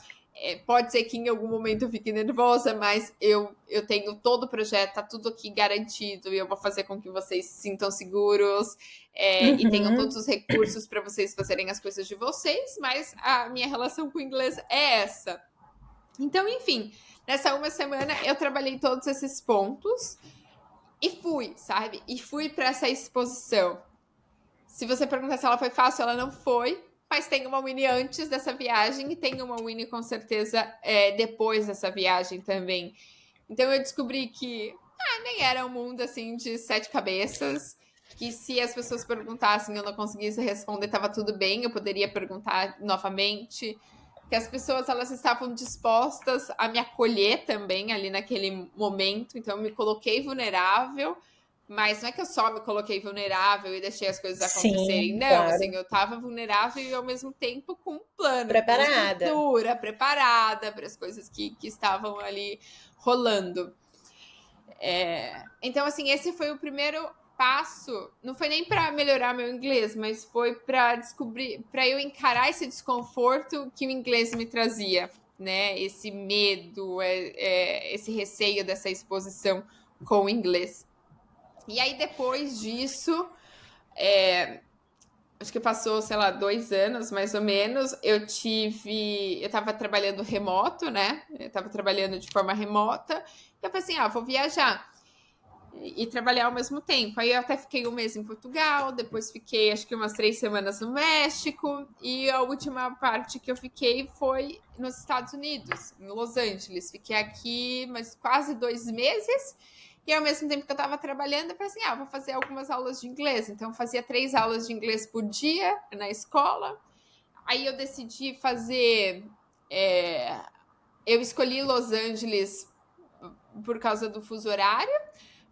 Pode ser que em algum momento eu fique nervosa, mas eu tenho todo o projeto, tá tudo aqui garantido e eu vou fazer com que vocês se sintam seguros e tenham todos os recursos para vocês fazerem as coisas de vocês, mas a minha relação com o inglês é essa. Então, enfim, nessa uma semana eu trabalhei todos esses pontos e fui, sabe? E fui para essa exposição. Se você perguntar se ela foi fácil, ela não foi. Mas tem uma Winnie antes dessa viagem e tem uma Winnie com certeza depois dessa viagem também. Então eu descobri que nem era um mundo assim de 7 cabeças, que se as pessoas perguntassem e eu não conseguisse responder, estava tudo bem, eu poderia perguntar novamente, que as pessoas elas estavam dispostas a me acolher também ali naquele momento, então eu me coloquei vulnerável. Mas não é que eu só me coloquei vulnerável e deixei as coisas acontecerem. Sim, não, claro. Assim, eu tava vulnerável e ao mesmo tempo com um plano, Preparada. com estrutura, preparada para as coisas que estavam ali rolando. Então, assim, esse foi o primeiro passo. Não foi nem para melhorar meu inglês, mas foi para descobrir, para eu encarar esse desconforto que o inglês me trazia, né? Esse medo, esse receio dessa exposição com o inglês. E aí, depois disso, acho que passou, sei lá, 2 anos, mais ou menos, eu tava trabalhando remoto, né? Eu tava trabalhando de forma remota. E eu falei assim, vou viajar e trabalhar ao mesmo tempo. Aí eu até fiquei 1 mês em Portugal, depois fiquei, acho que umas 3 semanas no México. E a última parte que eu fiquei foi nos Estados Unidos, em Los Angeles. Fiquei aqui, mas quase 2 meses. E ao mesmo tempo que eu estava trabalhando, eu falei assim, vou fazer algumas aulas de inglês. Então, eu fazia 3 aulas de inglês por dia na escola. Aí eu decidi fazer... eu escolhi Los Angeles por causa do fuso horário,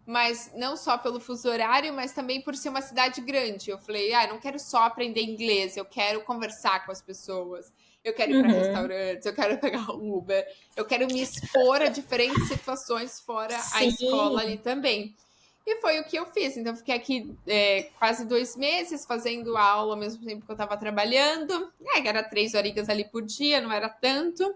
mas não só pelo fuso horário, mas também por ser uma cidade grande. Eu falei, não quero só aprender inglês, eu quero conversar com as pessoas. Eu quero ir para restaurantes, eu quero pegar Uber, eu quero me expor a diferentes situações fora a escola ali também. E foi o que eu fiz. Então, eu fiquei aqui quase 2 meses fazendo aula ao mesmo tempo que eu estava trabalhando. Era 3 horinhas ali por dia, não era tanto.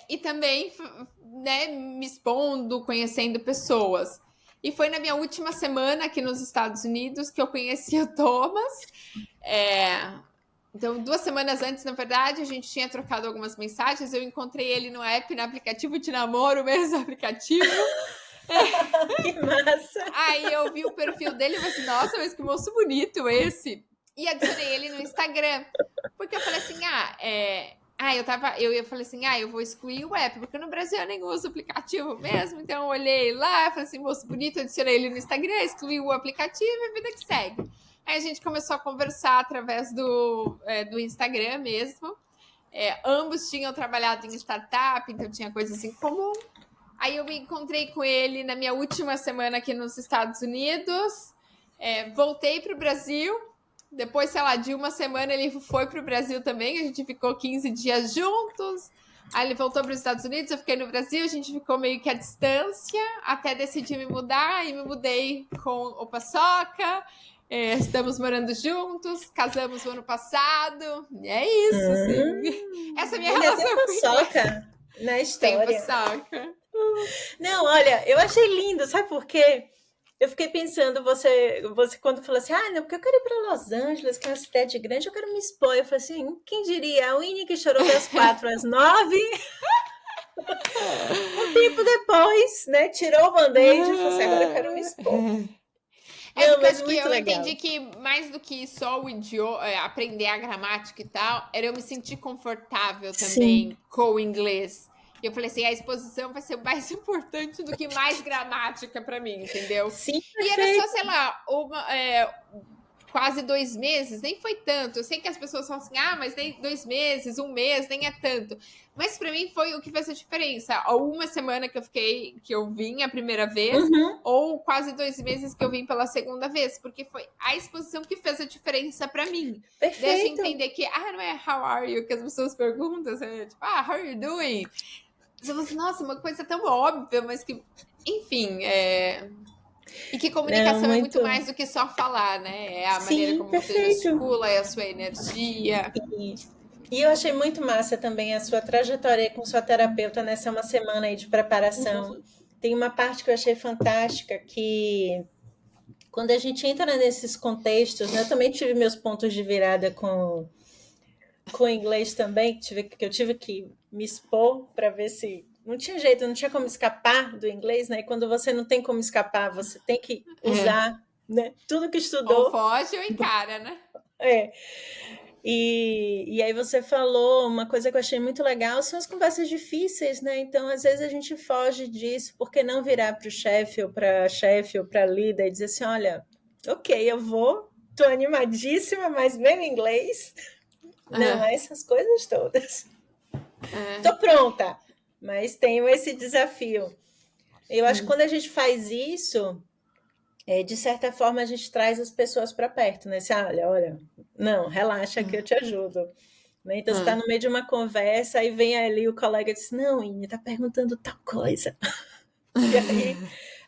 E também, né, me expondo, conhecendo pessoas. E foi na minha última semana aqui nos Estados Unidos que eu conheci o Thomas. Então, 2 semanas antes, na verdade, a gente tinha trocado algumas mensagens. Eu encontrei ele no app, no aplicativo de namoro, mesmo aplicativo. Que massa! Aí eu vi o perfil dele e falei assim, nossa, mas que moço bonito esse. E adicionei ele no Instagram. Porque eu falei assim, eu falei assim, eu vou excluir o app, porque no Brasil eu nem uso o aplicativo mesmo. Então eu olhei lá, falei assim, moço bonito, adicionei ele no Instagram, excluí o aplicativo e a vida que segue. Aí a gente começou a conversar através do Instagram mesmo. Ambos tinham trabalhado em startup, então tinha coisas em comum. Aí eu me encontrei com ele na minha última semana aqui nos Estados Unidos. Voltei para o Brasil. Depois, sei lá, de 1 semana ele foi para o Brasil também. A gente ficou 15 dias juntos. Aí ele voltou para os Estados Unidos, eu fiquei no Brasil. A gente ficou meio que à distância até decidir me mudar. E me mudei com o Paçoca. Estamos morando juntos, casamos no ano passado. É isso, assim. Essa é a minha relação com Paçoca na história. Tem Paçoca. Não, olha, eu achei lindo, sabe por quê? Eu fiquei pensando, você quando falou assim, não, porque eu quero ir para Los Angeles, que é uma cidade grande, eu quero me expor. Eu falei assim, quem diria? A Winnie que chorou das 4 às 9. Um tempo depois, né, tirou o band-aid e falou assim, agora eu quero me expor. Porque acho que eu entendi que mais do que só o idioma, aprender a gramática e tal, era eu me sentir confortável também com o inglês. E eu falei assim, a exposição vai ser mais importante do que mais gramática para mim, entendeu? Sim, e era só, sei lá, quase 2 meses, nem foi tanto. Eu sei que as pessoas falam assim, mas nem 2 meses, 1 mês, nem é tanto. Mas para mim foi o que fez a diferença. Ou 1 semana que eu vim a primeira vez, ou quase 2 meses que eu vim pela segunda vez, porque foi a exposição que fez a diferença para mim. Perfeito. Deixa eu entender que, não é how are you que as pessoas perguntam, tipo, how are you doing? Você fala assim, nossa, uma coisa tão óbvia, mas que, enfim, E que Não, comunicação é muito muito. mais do que só falar, né? É a maneira Sim, como você perfeito. gesticula, é a sua energia. E eu achei muito massa também a sua trajetória com sua terapeuta nessa uma semana aí de preparação. Tem uma parte que eu achei fantástica que quando a gente entra nesses contextos, né, eu também tive meus pontos de virada com o inglês também, que eu tive que me expor para ver se não tinha jeito, não tinha como escapar do inglês, né? E quando você não tem como escapar, você tem que É. usar, né, tudo que Ou estudou. foge ou encara, né? É. E aí você falou uma coisa que eu achei muito legal, são as conversas difíceis, né? Então, às vezes a gente foge disso, por que não virar para o chefe ou para líder e dizer assim, olha, ok, eu vou, tô animadíssima, mas meu inglês, não, É, essas coisas todas. é, Tô pronta, mas tenho esse desafio. Eu acho que quando a gente faz isso, de certa forma a gente traz as pessoas para perto, né? Assim, olha, não, relaxa que eu te ajudo. Né? Então, você está é. no meio de uma conversa, aí vem ali o colega e diz, não, Ine, está perguntando tal coisa. E aí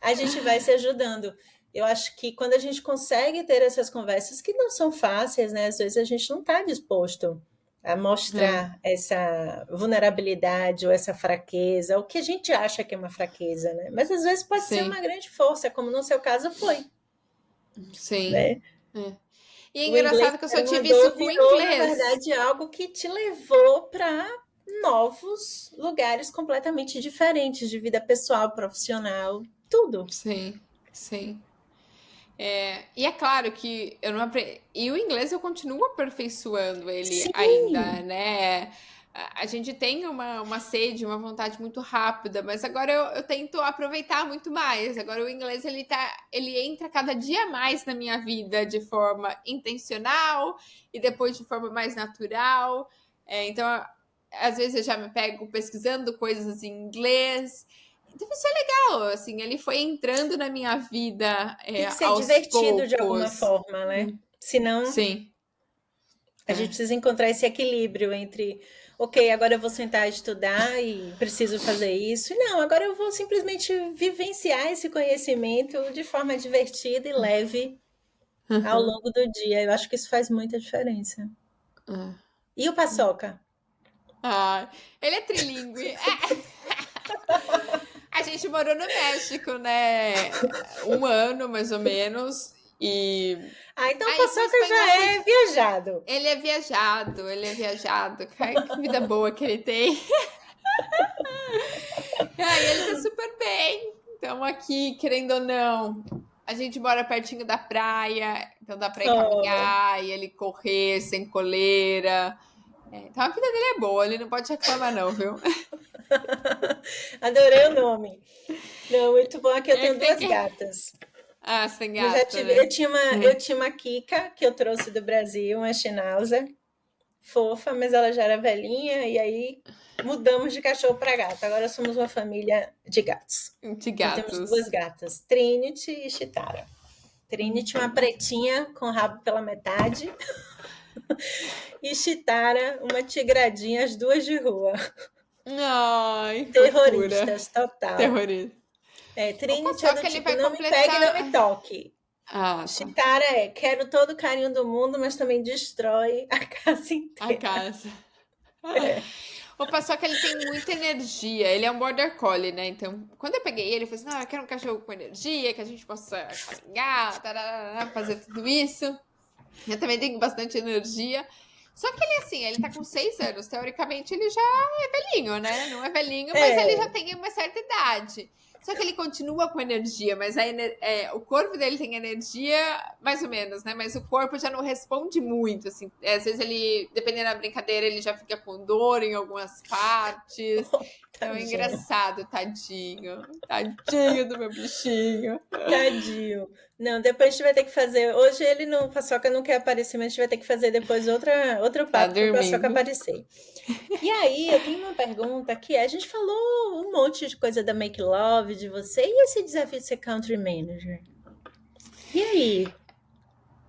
a gente vai se ajudando. Eu acho que quando a gente consegue ter essas conversas, que não são fáceis, né? Às vezes a gente não está disposto a É. mostrar essa vulnerabilidade ou essa fraqueza, o que a gente acha que é uma fraqueza, né? Mas às vezes pode ser Sim, uma grande força, como no seu caso foi, sim. né? É. E é O inglês engraçado que eu só era uma tive isso dor, com o virou, na inglês. verdade, algo que te levou para novos lugares completamente diferentes de vida pessoal, profissional, tudo. Sim, sim. E é claro que eu não aprendi. E o inglês eu continuo aperfeiçoando ele Sim, ainda, né? A gente tem uma sede, uma vontade muito rápida, mas agora eu tento aproveitar muito mais. Agora o inglês ele entra cada dia mais na minha vida de forma intencional e depois de forma mais natural. Então, às vezes eu já me pego pesquisando coisas em inglês. Então, isso é legal, assim, ele foi entrando na minha vida tem que ser aos divertido de alguma poucos. forma, né? Senão, Sim, a gente é, precisa encontrar esse equilíbrio entre, ok, agora eu vou sentar a estudar e preciso fazer isso. E não, agora eu vou simplesmente vivenciar esse conhecimento de forma divertida e leve ao longo do dia. Eu acho que isso faz muita diferença. é. E o paçoca? Ah, ele é trilingue. A gente morou no México, né? Um ano, mais ou menos. E Ah, então o aí foi paçoca super já é engraçadinho. viajado. Ele é viajado, ele é viajado. Ai, que vida boa que ele tem. E aí ele tá super bem. Então aqui, querendo ou não, a gente mora pertinho da praia, então dá pra ir Oh, caminhar e ele correr sem coleira. Então a vida dele é boa, ele não pode reclamar não, viu? adorei o nome. Não, muito bom. Aqui eu Ele tenho tem duas que... gatas. Ah, sem Eu já gata, tive, eu né? tinha uma, eu tinha uma Kika que eu trouxe do Brasil, uma Schnauzer, fofa, mas ela já era velhinha e aí mudamos de cachorro para gato. Agora somos uma família de gatos. De Então temos duas gatos. gatas, Trinity e Chitara. Trinity, uma pretinha com rabo pela metade, e Chitara, uma tigradinha, as duas de rua. Ai, que fofura. Terroristas, total. Terrorista. O Trinity é do Paçoca, ele tipo, vai não me pegue, não me completar... toque. Ah, tá. Chitara quero todo o carinho do mundo, mas também destrói a casa A inteira. casa. O Paçoca, ele tem muita energia. Ele é um border collie, né? Então, quando eu peguei ele, eu falei assim, não, eu quero um cachorro com energia, que a gente possa caminhar, tarará, fazer tudo isso. Eu também tenho bastante energia. Só que ele, assim, ele tá com 6 anos. Teoricamente, ele já é velhinho, né? Não é velhinho, mas ele já É, tem uma certa idade. Só que ele continua com energia, mas o corpo dele tem energia, mais ou menos, né? Mas o corpo já não responde muito, assim. Às vezes ele, dependendo da brincadeira, ele já fica com dor em algumas partes. Então é tadinho, engraçado, tadinho. Tadinho do meu bichinho. tadinho. Não, depois a gente vai ter que fazer. Hoje ele não, o Paçoca não quer aparecer, mas a gente vai ter que fazer depois outro Tá papo para o Paçoca dormindo. aparecer. E aí, eu tenho uma pergunta que a gente falou um monte de coisa da Make Love, de você, e esse desafio de ser country manager? E aí, o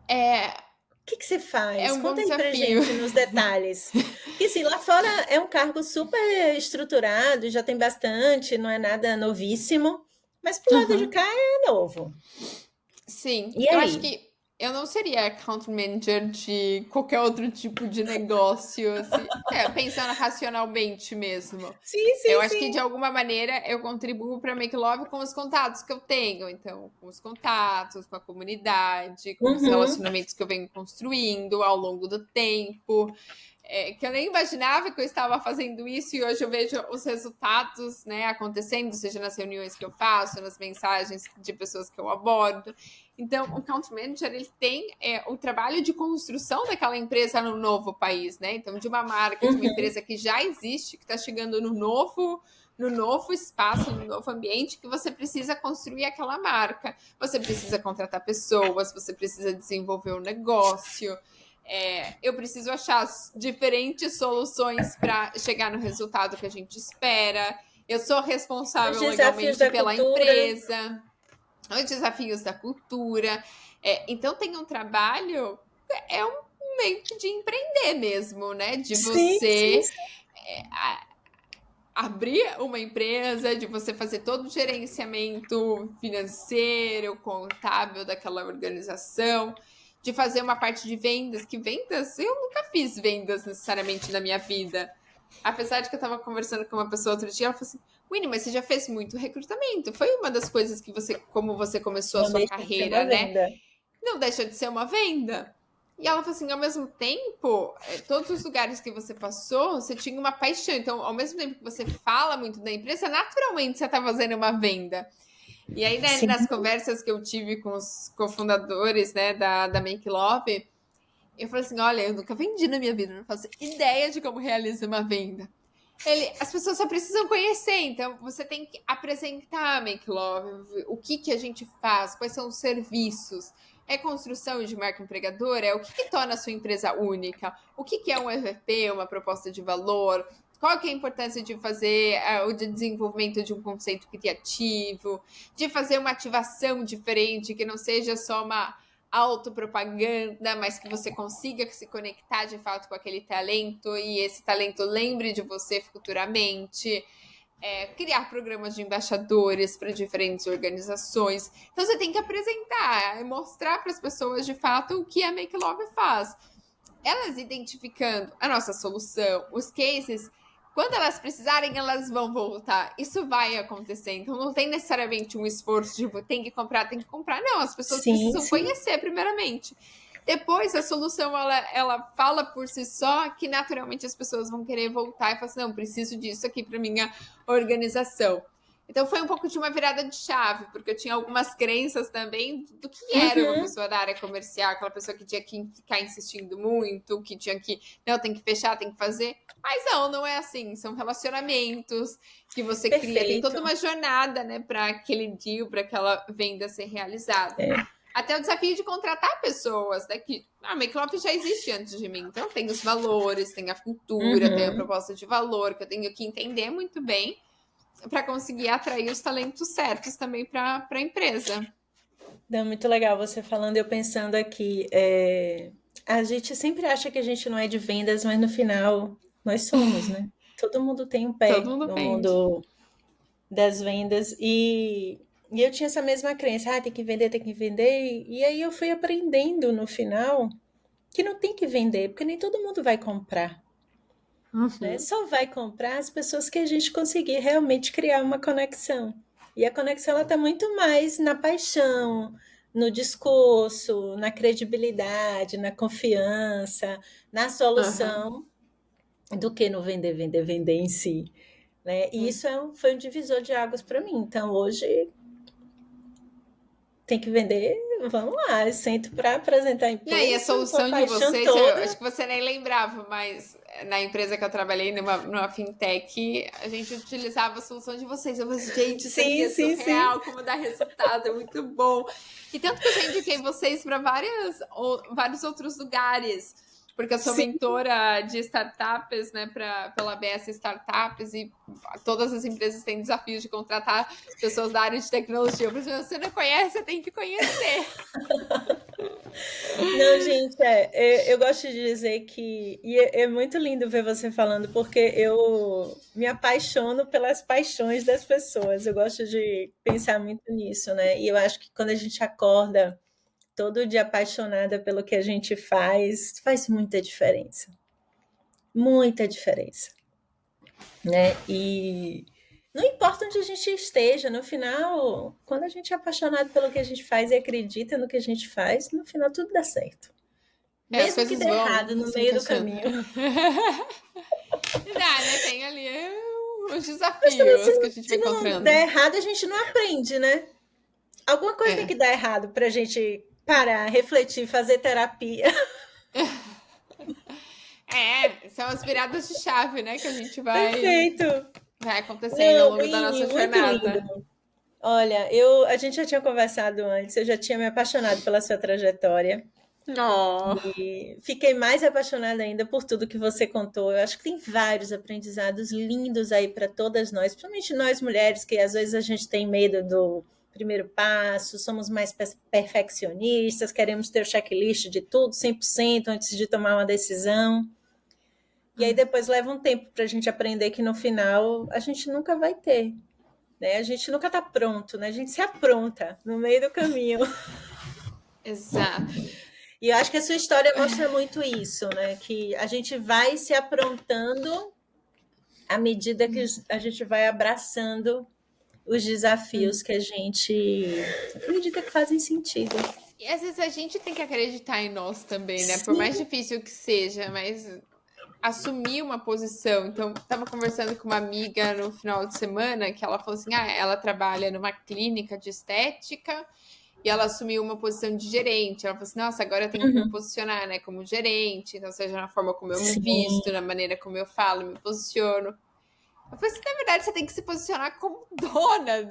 É, que você é faz? um bom Conta aí pra desafio. gente nos detalhes. Porque assim, lá fora é um cargo super estruturado, já tem bastante, não é nada novíssimo, Mas pro lado de cá é novo. Sim, E eu aí? acho que eu não seria account manager de qualquer outro tipo de negócio, assim, pensando racionalmente mesmo. Sim, Eu sim, acho que de sim. alguma maneira eu contribuo para a Make Love com os contatos que eu tenho, então, com os contatos, com a comunidade, com os Uhum. relacionamentos que eu venho construindo ao longo do tempo. Que eu nem imaginava que eu estava fazendo isso e hoje eu vejo os resultados, né, acontecendo, seja nas reuniões que eu faço, nas mensagens de pessoas que eu abordo. Então, o Country Manager, ele tem o trabalho de construção daquela empresa no novo país, né? Então, de uma marca, de uma empresa que já existe, que está chegando no novo espaço, no novo ambiente, que você precisa construir aquela marca. Você precisa contratar pessoas, você precisa desenvolver o negócio. Eu preciso achar diferentes soluções para chegar no resultado que a gente espera. Eu sou Os responsável desafios legalmente da pela cultura. empresa, os desafios da cultura. Então, tem um trabalho, um meio que de empreender mesmo, né? De Sim, sim, você sim. abrir uma empresa, de você fazer todo o gerenciamento financeiro, contábil daquela organização, de fazer uma parte de vendas, que vendas, eu nunca fiz vendas necessariamente na minha vida. Apesar de que eu estava conversando com uma pessoa outro dia, ela falou assim, Winnie, mas você já fez muito recrutamento. Foi uma das coisas que como você começou a Não sua deixa de ser carreira, uma né? venda. Não deixa de ser uma venda. E ela falou assim, ao mesmo tempo, todos os lugares que você passou, você tinha uma paixão. Então, ao mesmo tempo que você fala muito da empresa, naturalmente você está fazendo uma venda. E aí, né, Sim. nas conversas que eu tive com os cofundadores, né, da Make Love, eu falei assim, olha, eu nunca vendi na minha vida, não faço ideia de como realiza uma venda. As pessoas só precisam conhecer, então você tem que apresentar a Make Love, o que a gente faz, quais são os serviços, construção de marca empregadora, que torna a sua empresa única, o que é um MVP, uma proposta de valor, qual que é a importância de fazer o desenvolvimento de um conceito criativo, de fazer uma ativação diferente, que não seja só uma autopropaganda, mas que você consiga se conectar de fato com aquele talento e esse talento lembre de você futuramente. Criar programas de embaixadores para diferentes organizações. Então você tem que apresentar, mostrar para as pessoas de fato o que a Make Love faz. Elas identificando a nossa solução, os cases, quando elas precisarem, elas vão voltar. Isso vai acontecer. Então, não tem necessariamente um esforço de tem que comprar, tem que comprar. Não, as pessoas Sim, precisam sim. conhecer primeiramente. Depois, a solução, ela fala por si só que, naturalmente, as pessoas vão querer voltar e falar assim, não, preciso disso aqui para minha organização. Então, foi um pouco de uma virada de chave, porque eu tinha algumas crenças também do que era uma pessoa da área comercial, aquela pessoa que tinha que ficar insistindo muito, que tinha que, não, tem que fechar, tem que fazer. Mas não é assim. São relacionamentos que você cria. Tem toda uma jornada, né, para aquele deal, para aquela venda ser realizada. Até o desafio de contratar pessoas, né? Que a Make Love já existe antes de mim. Então, tem os valores, tem a cultura, tem a proposta de valor, que eu tenho que entender muito bem para conseguir atrair os talentos certos também para a empresa. Não, muito legal você falando, eu pensando aqui. A gente sempre acha que a gente não é de vendas, mas no final nós somos, né? Todo mundo tem um Todo pé mundo no vende. mundo das vendas e eu tinha essa mesma crença, tem que vender, tem que vender. E aí eu fui aprendendo no final que não tem que vender, porque nem todo mundo vai comprar. Né? Só vai comprar as pessoas que a gente conseguir realmente criar uma conexão. E a conexão está muito mais na paixão, no discurso, na credibilidade, na confiança, na solução, do que no vender, vender, vender em si. Né? E isso foi um divisor de águas para mim. Então, hoje, tem que vender, vamos lá, eu sento para apresentar E aí, a impulso, com a solução de paixão vocês, eu acho toda. que você nem lembrava, mas na empresa que eu trabalhei, numa fintech, a gente utilizava a solução de vocês. Eu falei, gente, isso aqui Sim, é sim, sim. surreal, como dá resultado, é muito bom. E tanto que eu já indiquei vocês para vários outros lugares, porque eu sou Sim. mentora de startups, né, pela ABS Startups, e todas as empresas têm desafios de contratar pessoas da área de tecnologia. Eu falei, se você não conhece, você tem que conhecer. Não, gente, eu gosto de dizer que e é muito lindo ver você falando, porque eu me apaixono pelas paixões das pessoas. Eu gosto de pensar muito nisso, né? E eu acho que quando a gente acorda todo dia apaixonada pelo que a gente faz muita diferença. Muita diferença, né? E não importa onde a gente esteja, no final, quando a gente é apaixonado pelo que a gente faz e acredita no que a gente faz, no final tudo dá certo. As Mesmo que coisas dê errado vão no se meio do encaixando. caminho. E dá, né? Tem ali os Mas também, desafios que a gente se vai não encontrando. der errado, a gente não aprende, né? Alguma coisa tem É. que dar errado pra gente parar, refletir, fazer terapia. São as viradas de chave, né? Que a gente Perfeito. vai acontecendo ao Não, longo da e nossa muito lindo. jornada. Olha, a gente já tinha conversado antes, eu já tinha me apaixonado pela sua trajetória. Oh. E fiquei mais apaixonada ainda por tudo que você contou. Eu acho que tem vários aprendizados lindos aí para todas nós, principalmente nós mulheres, que às vezes a gente tem medo do primeiro passo, somos mais perfeccionistas, queremos ter o checklist de tudo 100% antes de tomar uma decisão. E aí depois leva um tempo para a gente aprender que no final a gente nunca vai ter. Né? A gente nunca está pronto, né? A gente se apronta no meio do caminho. Exato. E eu acho que a sua história mostra muito isso, né? Que a gente vai se aprontando à medida que a gente vai abraçando os desafios que a gente acredita que fazem sentido. E às vezes a gente tem que acreditar em nós também, né? Por mais Sim. difícil que seja, mas assumir uma posição. Então, estava conversando com uma amiga no final de semana que ela falou assim: ela trabalha numa clínica de estética e ela assumiu uma posição de gerente. Ela falou assim: nossa, agora eu tenho que me posicionar, né, como gerente, então, seja na forma como eu me visto, na maneira como eu falo, me posiciono. Eu falei assim, na verdade, você tem que se posicionar como dona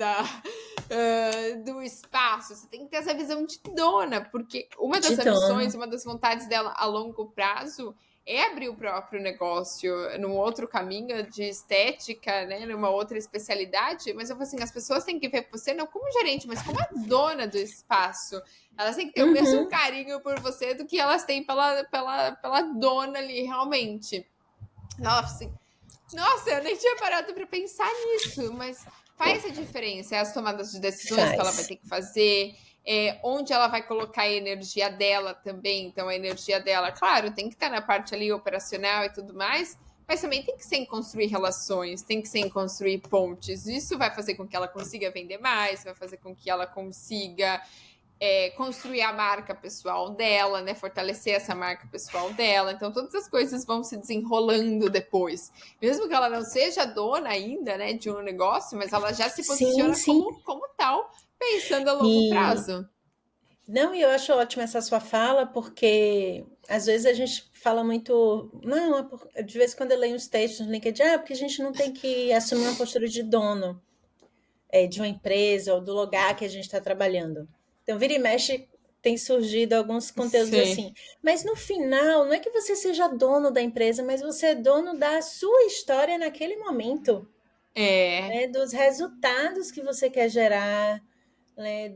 do espaço. Você tem que ter essa visão de dona, porque uma das De dono. ambições, uma das vontades dela a longo prazo é abrir o próprio negócio num outro caminho de estética, né, numa outra especialidade. Mas eu falei assim, as pessoas têm que ver você não como gerente, mas como a dona do espaço. Elas têm que ter o mesmo carinho por você do que elas têm pela dona ali, realmente. Nossa, nossa, eu nem tinha parado para pensar nisso, mas faz a diferença. É as tomadas de decisões que ela vai Faz. ter que fazer, onde ela vai colocar a energia dela também. Então, a energia dela, claro, tem que estar na parte ali operacional e tudo mais, mas também tem que ser em construir relações, tem que ser em construir pontes. Isso vai fazer com que ela consiga vender mais, vai fazer com que ela consiga construir a marca pessoal dela, né? Fortalecer essa marca pessoal dela. Então, todas as coisas vão se desenrolando depois. Mesmo que ela não seja dona ainda, né, de um negócio, mas ela já se Sim, posiciona sim. como tal, pensando a longo E prazo. não, e eu acho ótima essa sua fala, porque às vezes a gente fala muito. Não, de vez em quando eu leio uns textos no LinkedIn, porque a gente não tem que assumir uma postura de dono de uma empresa ou do lugar que a gente está trabalhando. Então, vira e mexe, tem surgido alguns conteúdos Sim. assim. Mas no final, não é que você seja dono da empresa, mas você é dono da sua história naquele momento, né? Dos resultados que você quer gerar, né?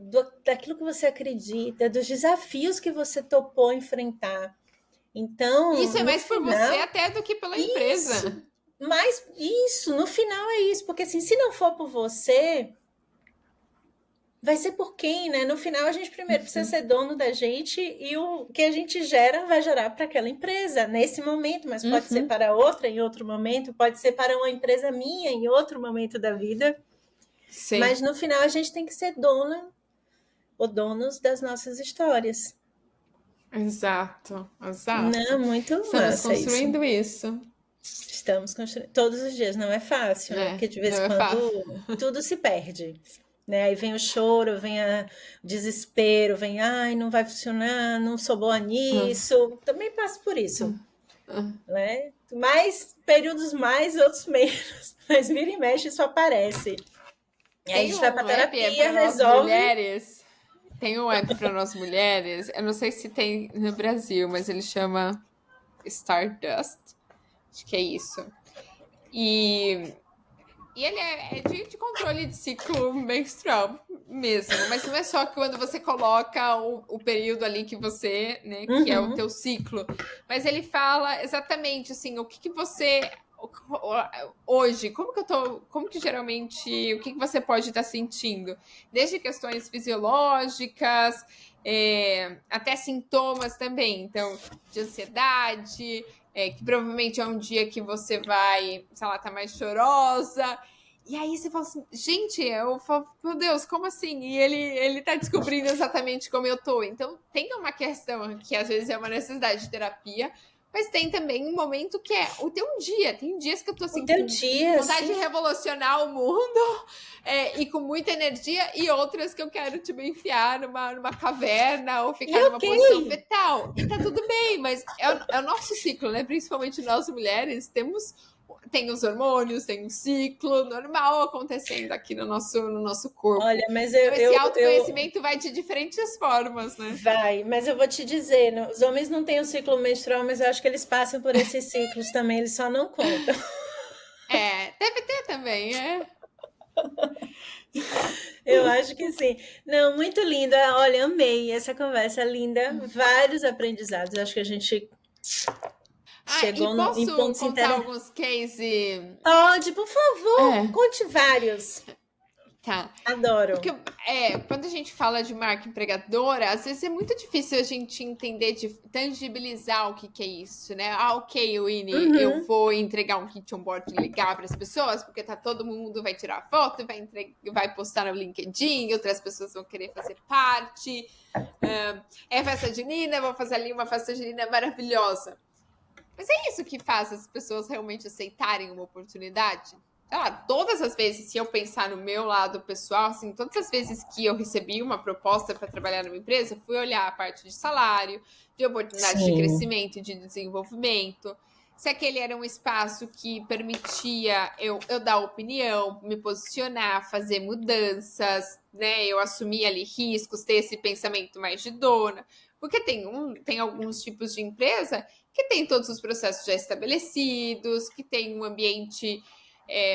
Daquilo que você acredita, dos desafios que você topou enfrentar. Então, Isso é no mais por você final, até do que pela isso, empresa. mas isso, no final é isso, porque assim, se não for por você, vai ser por quem, né? No final, a gente primeiro precisa ser dono da gente e o que a gente gera vai gerar para aquela empresa nesse momento, mas pode ser para outra em outro momento, pode ser para uma empresa minha em outro momento da vida. Sim. Mas no final, a gente tem que ser dona ou donos das nossas histórias. Exato. Não, muito Estamos massa isso. construindo isso. Estamos construindo todos os dias, não é fácil, né? Porque de vez Não em é fácil. quando tudo se perde. Né? Aí vem o choro, vem o desespero, vem, ai, não vai funcionar, não sou boa nisso. Também passo por isso. Né? Mais períodos mais, outros menos. Mas vira e mexe, isso aparece. E aí a Tem gente vai um pra app terapia, para nós resolve. mulheres. Tem um app para nós mulheres. Eu não sei se tem no Brasil, mas ele chama Stardust. Acho que é isso. E E ele é de controle de ciclo menstrual mesmo, mas não é só quando você coloca o período ali que você, né, que é o teu ciclo, mas ele fala exatamente assim, o que você hoje, como que geralmente, o que você pode estar sentindo, desde questões fisiológicas, até sintomas também, então, de ansiedade, que provavelmente é um dia que você vai, sei lá, tá mais chorosa. E aí você fala assim, gente, eu falo, meu Deus, como assim? E ele tá descobrindo exatamente como eu tô. Então, tem uma questão que às vezes é uma necessidade de terapia, mas tem também um momento que é o teu dia. Tem dias que eu tô assim, com vontade de revolucionar o mundo e com muita energia, e outras que eu quero tipo, enfiar numa caverna ou ficar numa posição fetal. E tá tudo bem, mas é o nosso ciclo, né? Principalmente nós mulheres, tem os hormônios, tem um ciclo normal acontecendo aqui no nosso corpo. Olha, mas então, esse autoconhecimento vai de diferentes formas, né? Vai, mas eu vou te dizer, os homens não têm o ciclo menstrual, mas eu acho que eles passam por esses ciclos também, eles só não contam. Deve ter também, Eu acho que sim. Não, muito linda. Olha, amei essa conversa linda. Vários aprendizados. Acho que a gente chegou em pontos contar alguns cases? Pode, por favor, conte vários. Tá. Adoro. Porque quando a gente fala de marca empregadora, às vezes é muito difícil a gente entender, de tangibilizar o que é isso, né? Ok, Winnie, eu vou entregar um kit on-board legal para as pessoas, porque todo mundo vai tirar foto, vai postar no LinkedIn, outras pessoas vão querer fazer parte. É festa junina, vou fazer ali uma festa junina maravilhosa. Mas é isso que faz as pessoas realmente aceitarem uma oportunidade? Todas as vezes, se eu pensar no meu lado pessoal, assim, todas as vezes que eu recebi uma proposta para trabalhar numa empresa, fui olhar a parte de salário, de oportunidade de crescimento, de desenvolvimento, se aquele era um espaço que permitia eu dar opinião, me posicionar, fazer mudanças, né? Eu assumir ali riscos, ter esse pensamento mais de dona. Porque tem alguns tipos de empresa que tem todos os processos já estabelecidos, que tem um ambiente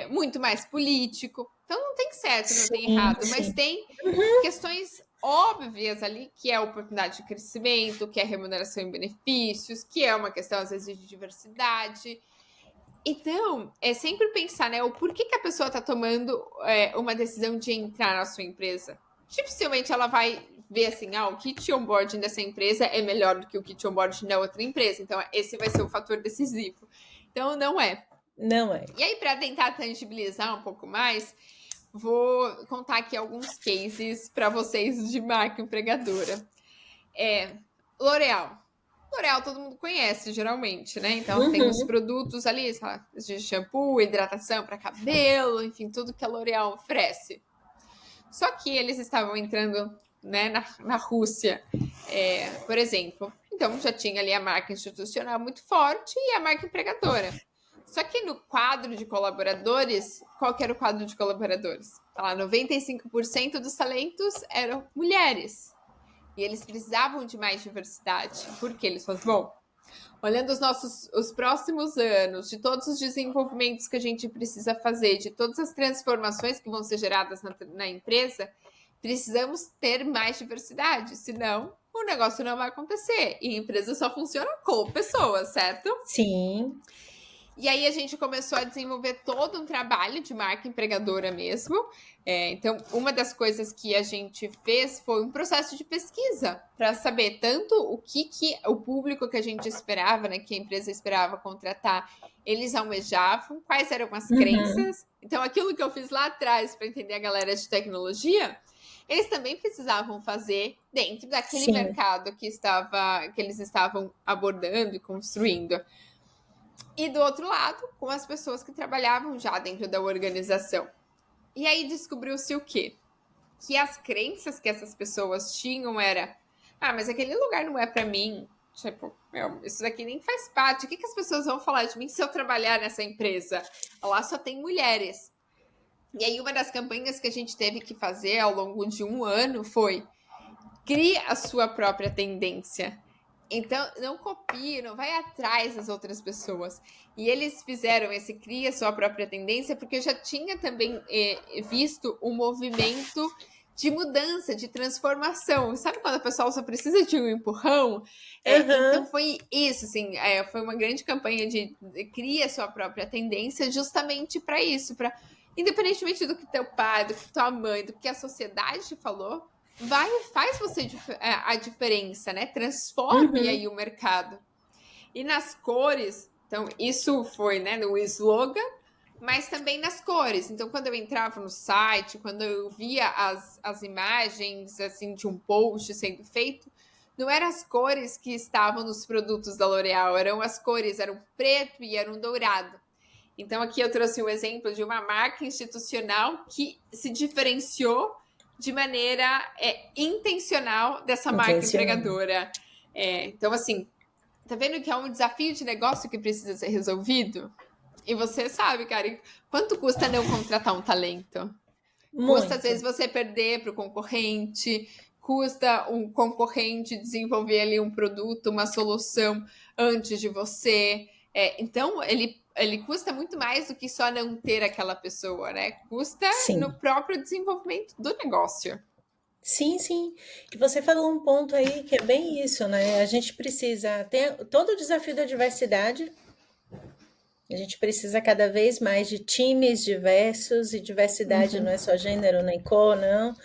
muito mais político. Então não tem certo, não tem errado, mas tem questões óbvias ali, que é a oportunidade de crescimento, que é remuneração e benefícios, que é uma questão, às vezes, de diversidade. Então, é sempre pensar, né, o porquê que a pessoa está tomando uma decisão de entrar na sua empresa. Dificilmente ela vai ver assim, o kit onboarding dessa empresa é melhor do que o kit onboarding da outra empresa. Então, esse vai ser o fator decisivo. Então, não é. Não é. E aí, para tentar tangibilizar um pouco mais, vou contar aqui alguns cases para vocês de marca empregadora. L'Oréal. L'Oréal todo mundo conhece, geralmente, né? Então, tem os produtos ali, sei lá, de shampoo, hidratação para cabelo, enfim, tudo que a L'Oréal oferece. Só que eles estavam entrando, né, na Rússia, por exemplo. Então, já tinha ali a marca institucional muito forte e a marca empregadora. Só que no quadro de colaboradores, qual que era o quadro de colaboradores? Tá lá, 95% dos talentos eram mulheres. E eles precisavam de mais diversidade. Por quê? Eles falaram, bom, olhando os próximos anos, de todos os desenvolvimentos que a gente precisa fazer, de todas as transformações que vão ser geradas na empresa, precisamos ter mais diversidade, senão o negócio não vai acontecer. E a empresa só funciona com pessoas, certo? Sim. E aí a gente começou a desenvolver todo um trabalho de marca empregadora mesmo. Então, uma das coisas que a gente fez foi um processo de pesquisa para saber tanto o que o público que a gente esperava, né, que a empresa esperava contratar, eles almejavam, quais eram as crenças. Então, aquilo que eu fiz lá atrás para entender a galera de tecnologia, eles também precisavam fazer dentro daquele mercado que eles estavam abordando e construindo. E do outro lado, com as pessoas que trabalhavam já dentro da organização. E aí descobriu-se o quê? Que as crenças que essas pessoas tinham era, mas aquele lugar não é para mim. Tipo, isso daqui nem faz parte. O que as pessoas vão falar de mim se eu trabalhar nessa empresa? Lá só tem mulheres. E aí uma das campanhas que a gente teve que fazer ao longo de um ano foi: crie a sua própria tendência. Então, não copie, não vai atrás das outras pessoas. E eles fizeram esse cria sua própria tendência, porque eu já tinha também visto um movimento de mudança, de transformação. Sabe quando a pessoa só precisa de um empurrão? Então foi isso, assim, foi uma grande campanha de cria sua própria tendência justamente para isso, para independentemente do que teu pai, do que tua mãe, do que a sociedade te falou, vai e faz você a diferença, né? Transforme aí o mercado. E nas cores, então isso foi, né, no slogan, mas também nas cores. Então, quando eu entrava no site, quando eu via as imagens, assim, de um post sendo feito, não eram as cores que estavam nos produtos da L'Oréal, eram as cores, era um preto e era um dourado. Então, aqui eu trouxe um exemplo de uma marca institucional que se diferenciou de maneira intencional dessa marca empregadora. Então, assim, tá vendo que é um desafio de negócio que precisa ser resolvido? E você sabe, cara, quanto custa não contratar um talento? Muito. Custa, às vezes, você perder para o concorrente, custa um concorrente desenvolver ali um produto, uma solução antes de você. Então, ele custa muito mais do que só não ter aquela pessoa, né? Custa no próprio desenvolvimento do negócio. Sim, sim. E você falou um ponto aí que é bem isso, né? A gente precisa ter todo o desafio da diversidade. A gente precisa cada vez mais de times diversos, e diversidade não é só gênero nem cor, não.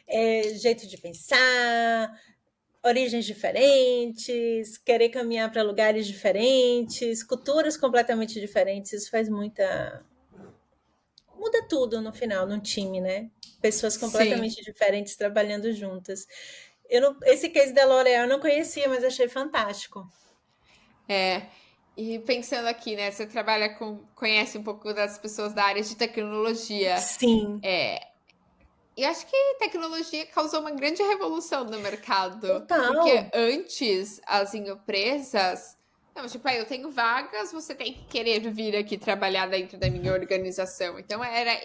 É jeito de pensar, origens diferentes, querer caminhar para lugares diferentes, culturas completamente diferentes. Isso faz muita... Muda tudo no final, num time, né? Pessoas completamente diferentes trabalhando juntas. Esse case da L'Oréal eu não conhecia, mas achei fantástico. E pensando aqui, né? Você conhece um pouco das pessoas da área de tecnologia. Sim. E acho que tecnologia causou uma grande revolução no mercado. Total. Porque antes, as empresas... Não, tipo, eu tenho vagas, você tem que querer vir aqui trabalhar dentro da minha organização. Então, era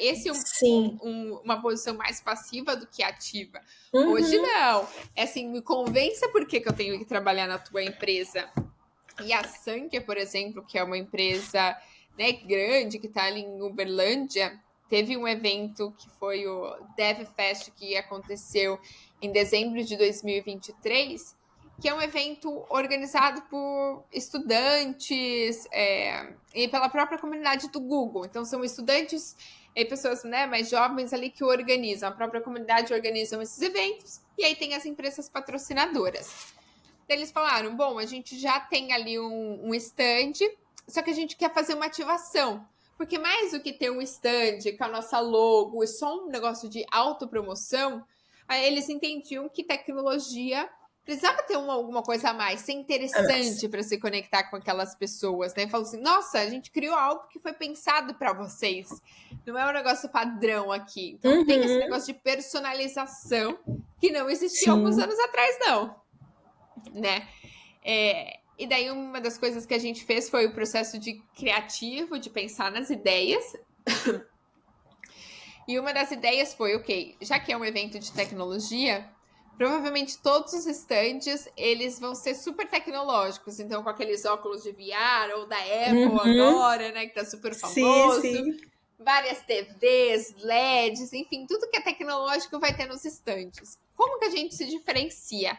uma posição mais passiva do que ativa. Hoje, não. É assim, me convença por que eu tenho que trabalhar na tua empresa. E a Sankia, por exemplo, que é uma empresa, né, grande, que está ali em Uberlândia, teve um evento que foi o DevFest, que aconteceu em dezembro de 2023, que é um evento organizado por estudantes e pela própria comunidade do Google. Então, são estudantes e pessoas, né, mais jovens ali que organizam. A própria comunidade organiza esses eventos e aí tem as empresas patrocinadoras. Eles falaram, bom, a gente já tem ali um stand, só que a gente quer fazer uma ativação. Porque mais do que ter um stand com a nossa logo e só um negócio de autopromoção, aí eles entendiam que tecnologia precisava ter alguma coisa a mais, ser interessante para se conectar com aquelas pessoas, né? Falou assim, nossa, a gente criou algo que foi pensado para vocês. Não é um negócio padrão aqui. Então tem esse negócio de personalização que não existia alguns anos atrás, não. Né? E daí uma das coisas que a gente fez foi o processo de criativo, de pensar nas ideias. E uma das ideias foi, ok, já que é um evento de tecnologia, provavelmente todos os stands, eles vão ser super tecnológicos. Então, com aqueles óculos de VR, ou da Apple agora, né, que tá super famoso. Sim. Várias TVs, LEDs, enfim, tudo que é tecnológico vai ter nos stands. Como que a gente se diferencia?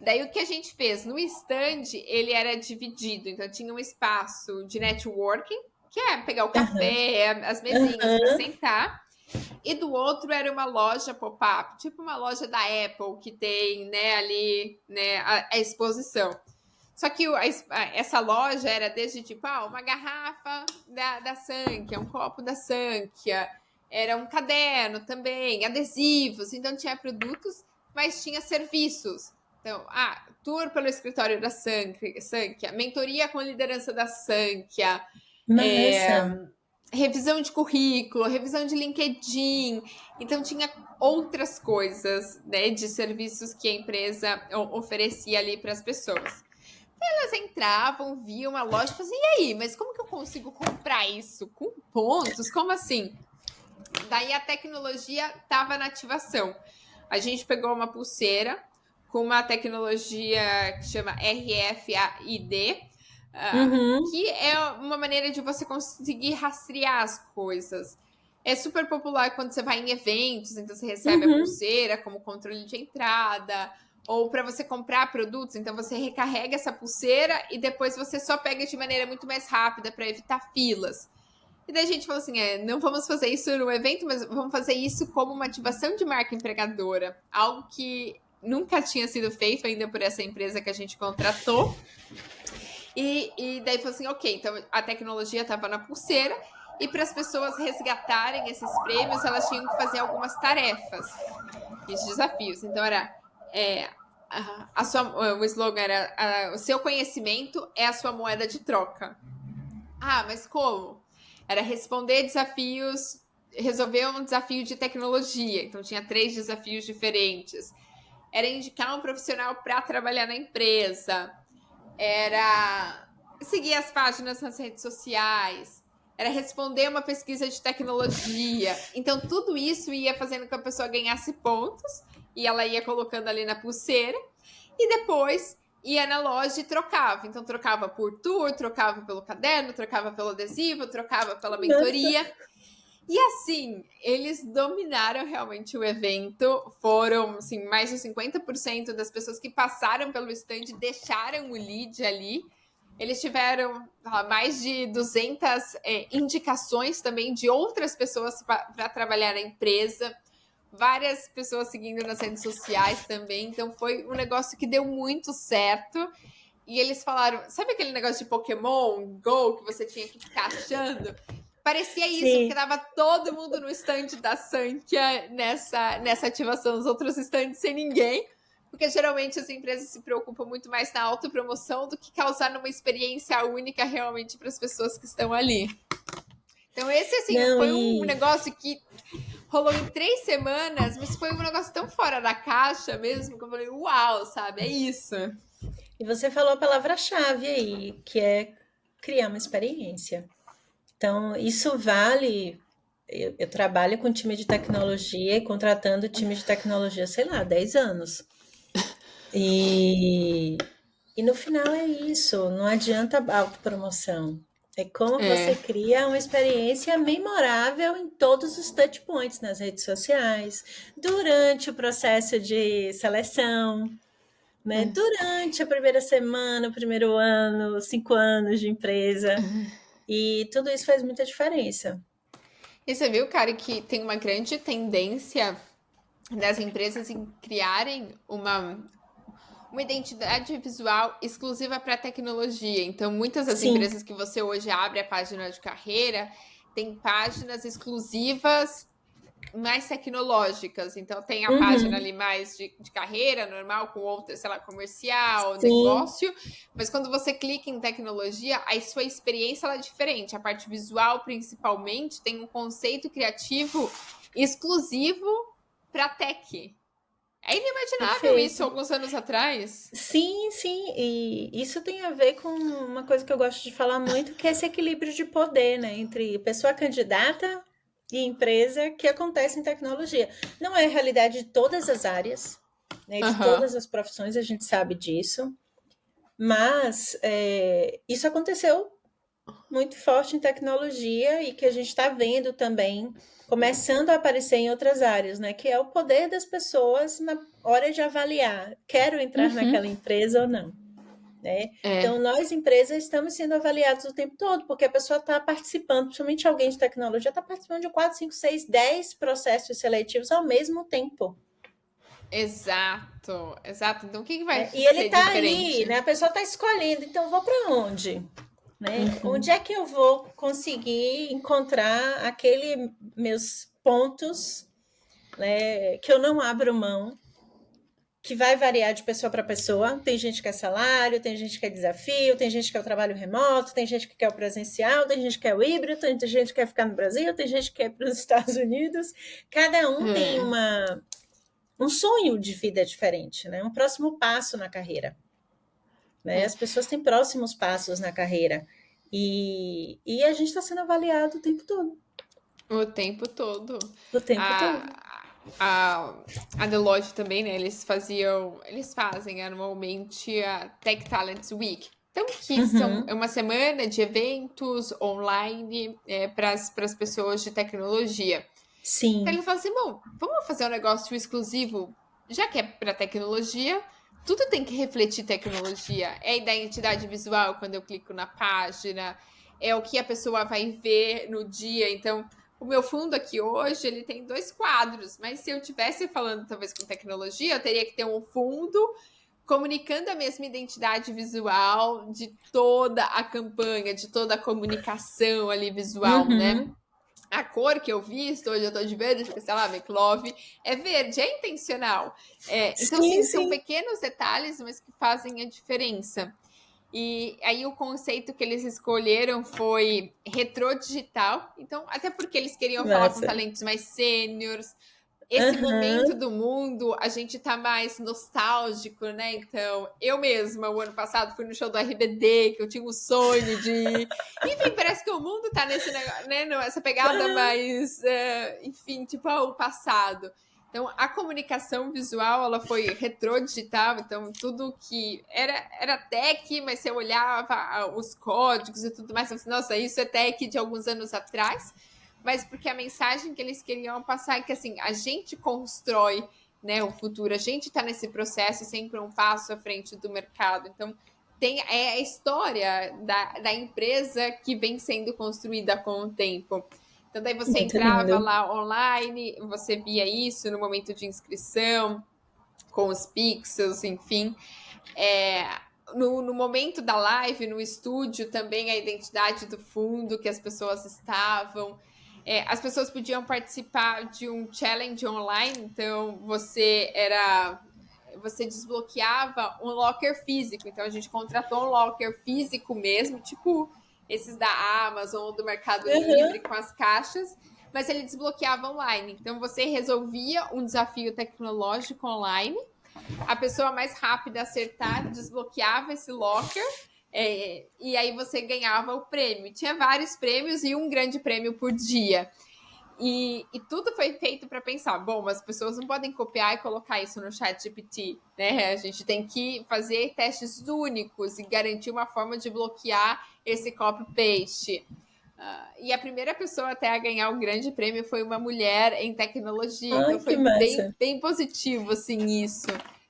Daí o que a gente fez? No stand, ele era dividido. Então, tinha um espaço de networking, que é pegar o café, as mesinhas para sentar. E do outro era uma loja pop-up, tipo uma loja da Apple, que tem, né, ali, né, a exposição. Só que essa loja era desde, tipo, uma garrafa da Sankia, um copo da Sankia, era um caderno também, adesivos. Então, tinha produtos, mas tinha serviços. Então, tour pelo escritório da Sankia, mentoria com liderança da Sankia, revisão de currículo, revisão de LinkedIn. Então, tinha outras coisas, né, de serviços que a empresa oferecia ali para as pessoas. Elas entravam, viam a loja e falavam assim, e aí, mas como que eu consigo comprar isso? Com pontos? Como assim? Daí a tecnologia estava na ativação. A gente pegou uma pulseira com uma tecnologia que chama RFID, Uhum, que é uma maneira de você conseguir rastrear as coisas. É super popular quando você vai em eventos, então você recebe a uhum. pulseira como controle de entrada, ou para você comprar produtos, então você recarrega essa pulseira e depois você só pega de maneira muito mais rápida para evitar filas. E daí a gente falou assim: não vamos fazer isso no evento, mas vamos fazer isso como uma ativação de marca empregadora, algo que nunca tinha sido feito ainda por essa empresa que a gente contratou. E daí falou assim: ok, então a tecnologia estava na pulseira, e para as pessoas resgatarem esses prêmios, elas tinham que fazer algumas tarefas, esses desafios. Então era o slogan era: o seu conhecimento é a sua moeda de troca. Ah, mas como? Era responder desafios, resolver um desafio de tecnologia. Então tinha 3 desafios diferentes. Era indicar um profissional para trabalhar na empresa. Era seguir as páginas nas redes sociais. Era responder uma pesquisa de tecnologia. Então tudo isso ia fazendo com que a pessoa ganhasse pontos e ela ia colocando ali na pulseira. E depois ia na loja e trocava. Então, trocava por tour, trocava pelo caderno, trocava pelo adesivo, trocava pela Nossa. mentoria. E assim, eles dominaram realmente o evento. Foram, assim, mais de 50% das pessoas que passaram pelo stand deixaram o lead ali. Eles tiveram mais de 200 indicações também de outras pessoas para trabalhar na empresa. Várias pessoas seguindo nas redes sociais também. Então foi um negócio que deu muito certo. E eles falaram, sabe aquele negócio de Pokémon Go que você tinha que ficar achando? Parecia isso, porque Sim. tava todo mundo no stand da Sankia nessa ativação, os outros stands sem ninguém. Porque geralmente as empresas se preocupam muito mais na autopromoção do que causar uma experiência única realmente para as pessoas que estão ali. Então, esse, assim, Não, foi um e negócio que rolou em 3 semanas, mas foi um negócio tão fora da caixa mesmo, que eu falei, uau, sabe, é isso. E você falou a palavra-chave aí, que é criar uma experiência. Então, isso vale. Eu trabalho com time de tecnologia e contratando time de tecnologia, sei lá, 10 anos. E, e no final é isso, não adianta a autopromoção. É como você É, cria uma experiência memorável em todos os touch points nas redes sociais, durante o processo de seleção, né? Durante a primeira semana, o primeiro ano, 5 anos de empresa. E tudo isso faz muita diferença. e você viu, cara, que tem uma grande tendência das empresas em criarem uma identidade visual exclusiva para tecnologia. Então, muitas das Sim. empresas que você hoje abre a página de carreira têm páginas exclusivas mais tecnológicas. Então, tem a página Uhum. ali mais de carreira normal, com outra, sei lá, comercial, Sim. negócio. Mas quando você clica em tecnologia, a sua experiência ela é diferente. A parte visual, principalmente, tem um conceito criativo exclusivo para tech. É inimaginável isso Perfeito. alguns anos atrás. Sim, sim, e isso tem a ver com uma coisa que eu gosto de falar muito, que é esse equilíbrio de poder, né, entre pessoa candidata e empresa que acontece em tecnologia. Não é a realidade de todas as áreas, né, de Aham. todas as profissões, a gente sabe disso, mas isso aconteceu muito forte em tecnologia e que a gente está vendo também começando a aparecer em outras áreas, né? Que é o poder das pessoas na hora de avaliar, quero entrar Uhum. naquela empresa ou não, né? É, Então, nós, empresas, estamos sendo avaliados o tempo todo, porque a pessoa está participando, principalmente alguém de tecnologia, está participando de 4, 5, 6, 10 processos seletivos ao mesmo tempo. exato, exato. Então, o que vai Né? E ele ser está ali, diferente? né? A pessoa está escolhendo, então vou para onde? Né? Onde Uhum. é que eu vou conseguir encontrar aqueles meus pontos, né, que eu não abro mão, que vai variar de pessoa para pessoa. Tem gente que quer salário, tem gente que quer desafio, tem gente que quer o trabalho remoto, tem gente que quer o presencial, tem gente que quer o híbrido, tem gente que quer ficar no Brasil, tem gente que quer ir para os Estados Unidos. Cada um tem É. um sonho de vida diferente, né? Um próximo passo na carreira. Né? É. As pessoas têm próximos passos na carreira. E a gente está sendo avaliado o tempo todo. O tempo todo. O tempo A, todo. a Deloitte também, né? Eles fazem anualmente a Tech Talent Week. Então, que é uma semana de eventos online para as pessoas de tecnologia. Sim. Então, ele fala assim, bom, vamos fazer um negócio exclusivo, já que é para tecnologia, tudo tem que refletir tecnologia. É a identidade visual quando eu clico na página, é o que a pessoa vai ver no dia. Então, o meu fundo aqui hoje, ele tem 2 quadros, mas se eu estivesse falando talvez com tecnologia, eu teria que ter um fundo comunicando a mesma identidade visual de toda a campanha, de toda a comunicação ali visual, né? A cor que eu visto, hoje eu tô de verde, porque, sei lá, McLove é verde, é intencional. Então, sim, são pequenos detalhes, mas que fazem a diferença. E aí o conceito que eles escolheram foi retrô digital. Então, até porque eles queriam falar com talentos mais sêniores. Esse momento do mundo, a gente tá mais nostálgico, né? Então, eu mesma, o ano passado, fui no show do RBD, que eu tinha um sonho de ir. Enfim, parece que o mundo tá nesse negócio, né? Essa pegada mais, enfim, tipo, o passado. Então, a comunicação visual, ela foi retrô digital, então tudo que era tech, mas você olhava os códigos e tudo mais, você assim, nossa, isso é tech de alguns anos atrás, mas porque a mensagem que eles queriam passar é que, assim, a gente constrói, né, o futuro, a gente está nesse processo sempre um passo à frente do mercado, então é a história da empresa que vem sendo construída com o tempo. Então, daí você entrava lá online, você via isso no momento de inscrição, com os pixels, enfim. No momento da live, no estúdio, também a identidade do fundo que as pessoas estavam. As pessoas podiam participar de um challenge online, então você desbloqueava um locker físico. Então, a gente contratou um locker físico mesmo, tipo esses da Amazon ou do Mercado Livre, com as caixas, mas ele desbloqueava online. Então, você resolvia um desafio tecnológico online, a pessoa mais rápida a acertar desbloqueava esse locker, e aí você ganhava o prêmio. Tinha vários prêmios e um grande prêmio por dia. E tudo foi feito para pensar, bom, as pessoas não podem copiar e colocar isso no chat GPT, né? A gente tem que fazer testes únicos e garantir uma forma de bloquear esse copy-paste. E a primeira pessoa até a ganhar o grande prêmio foi uma mulher em tecnologia. Então foi bem positivo, assim, isso.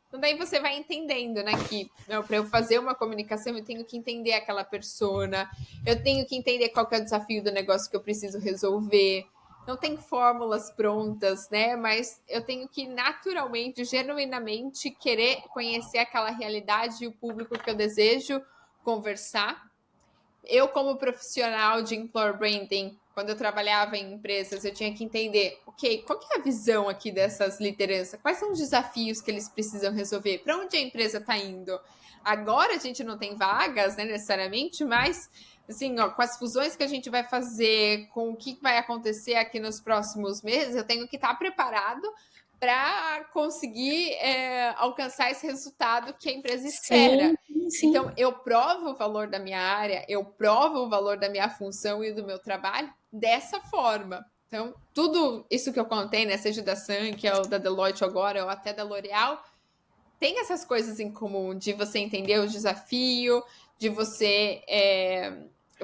Então daí você vai entendendo, né, que para eu fazer uma comunicação eu tenho que entender aquela persona, eu tenho que entender qual que é o desafio do negócio que eu preciso resolver. Não tem fórmulas prontas, né? Mas eu tenho que naturalmente, genuinamente querer conhecer aquela realidade e o público que eu desejo conversar. Eu, como profissional de employer branding, quando eu trabalhava em empresas, eu tinha que entender, ok, qual que é a visão aqui dessas lideranças? Quais são os desafios que eles precisam resolver? Para onde a empresa está indo? Agora a gente não tem vagas, né, necessariamente, mas assim, ó, com as fusões que a gente vai fazer, com o que vai acontecer aqui nos próximos meses, eu tenho que estar preparado para conseguir alcançar esse resultado que a empresa espera. Sim. Então, eu provo o valor da minha área, eu provo o valor da minha função e do meu trabalho dessa forma. Então, tudo isso que eu contei, né, seja da Sun, que é o da Deloitte agora, ou até da L'Oréal, tem essas coisas em comum, de você entender o desafio, de você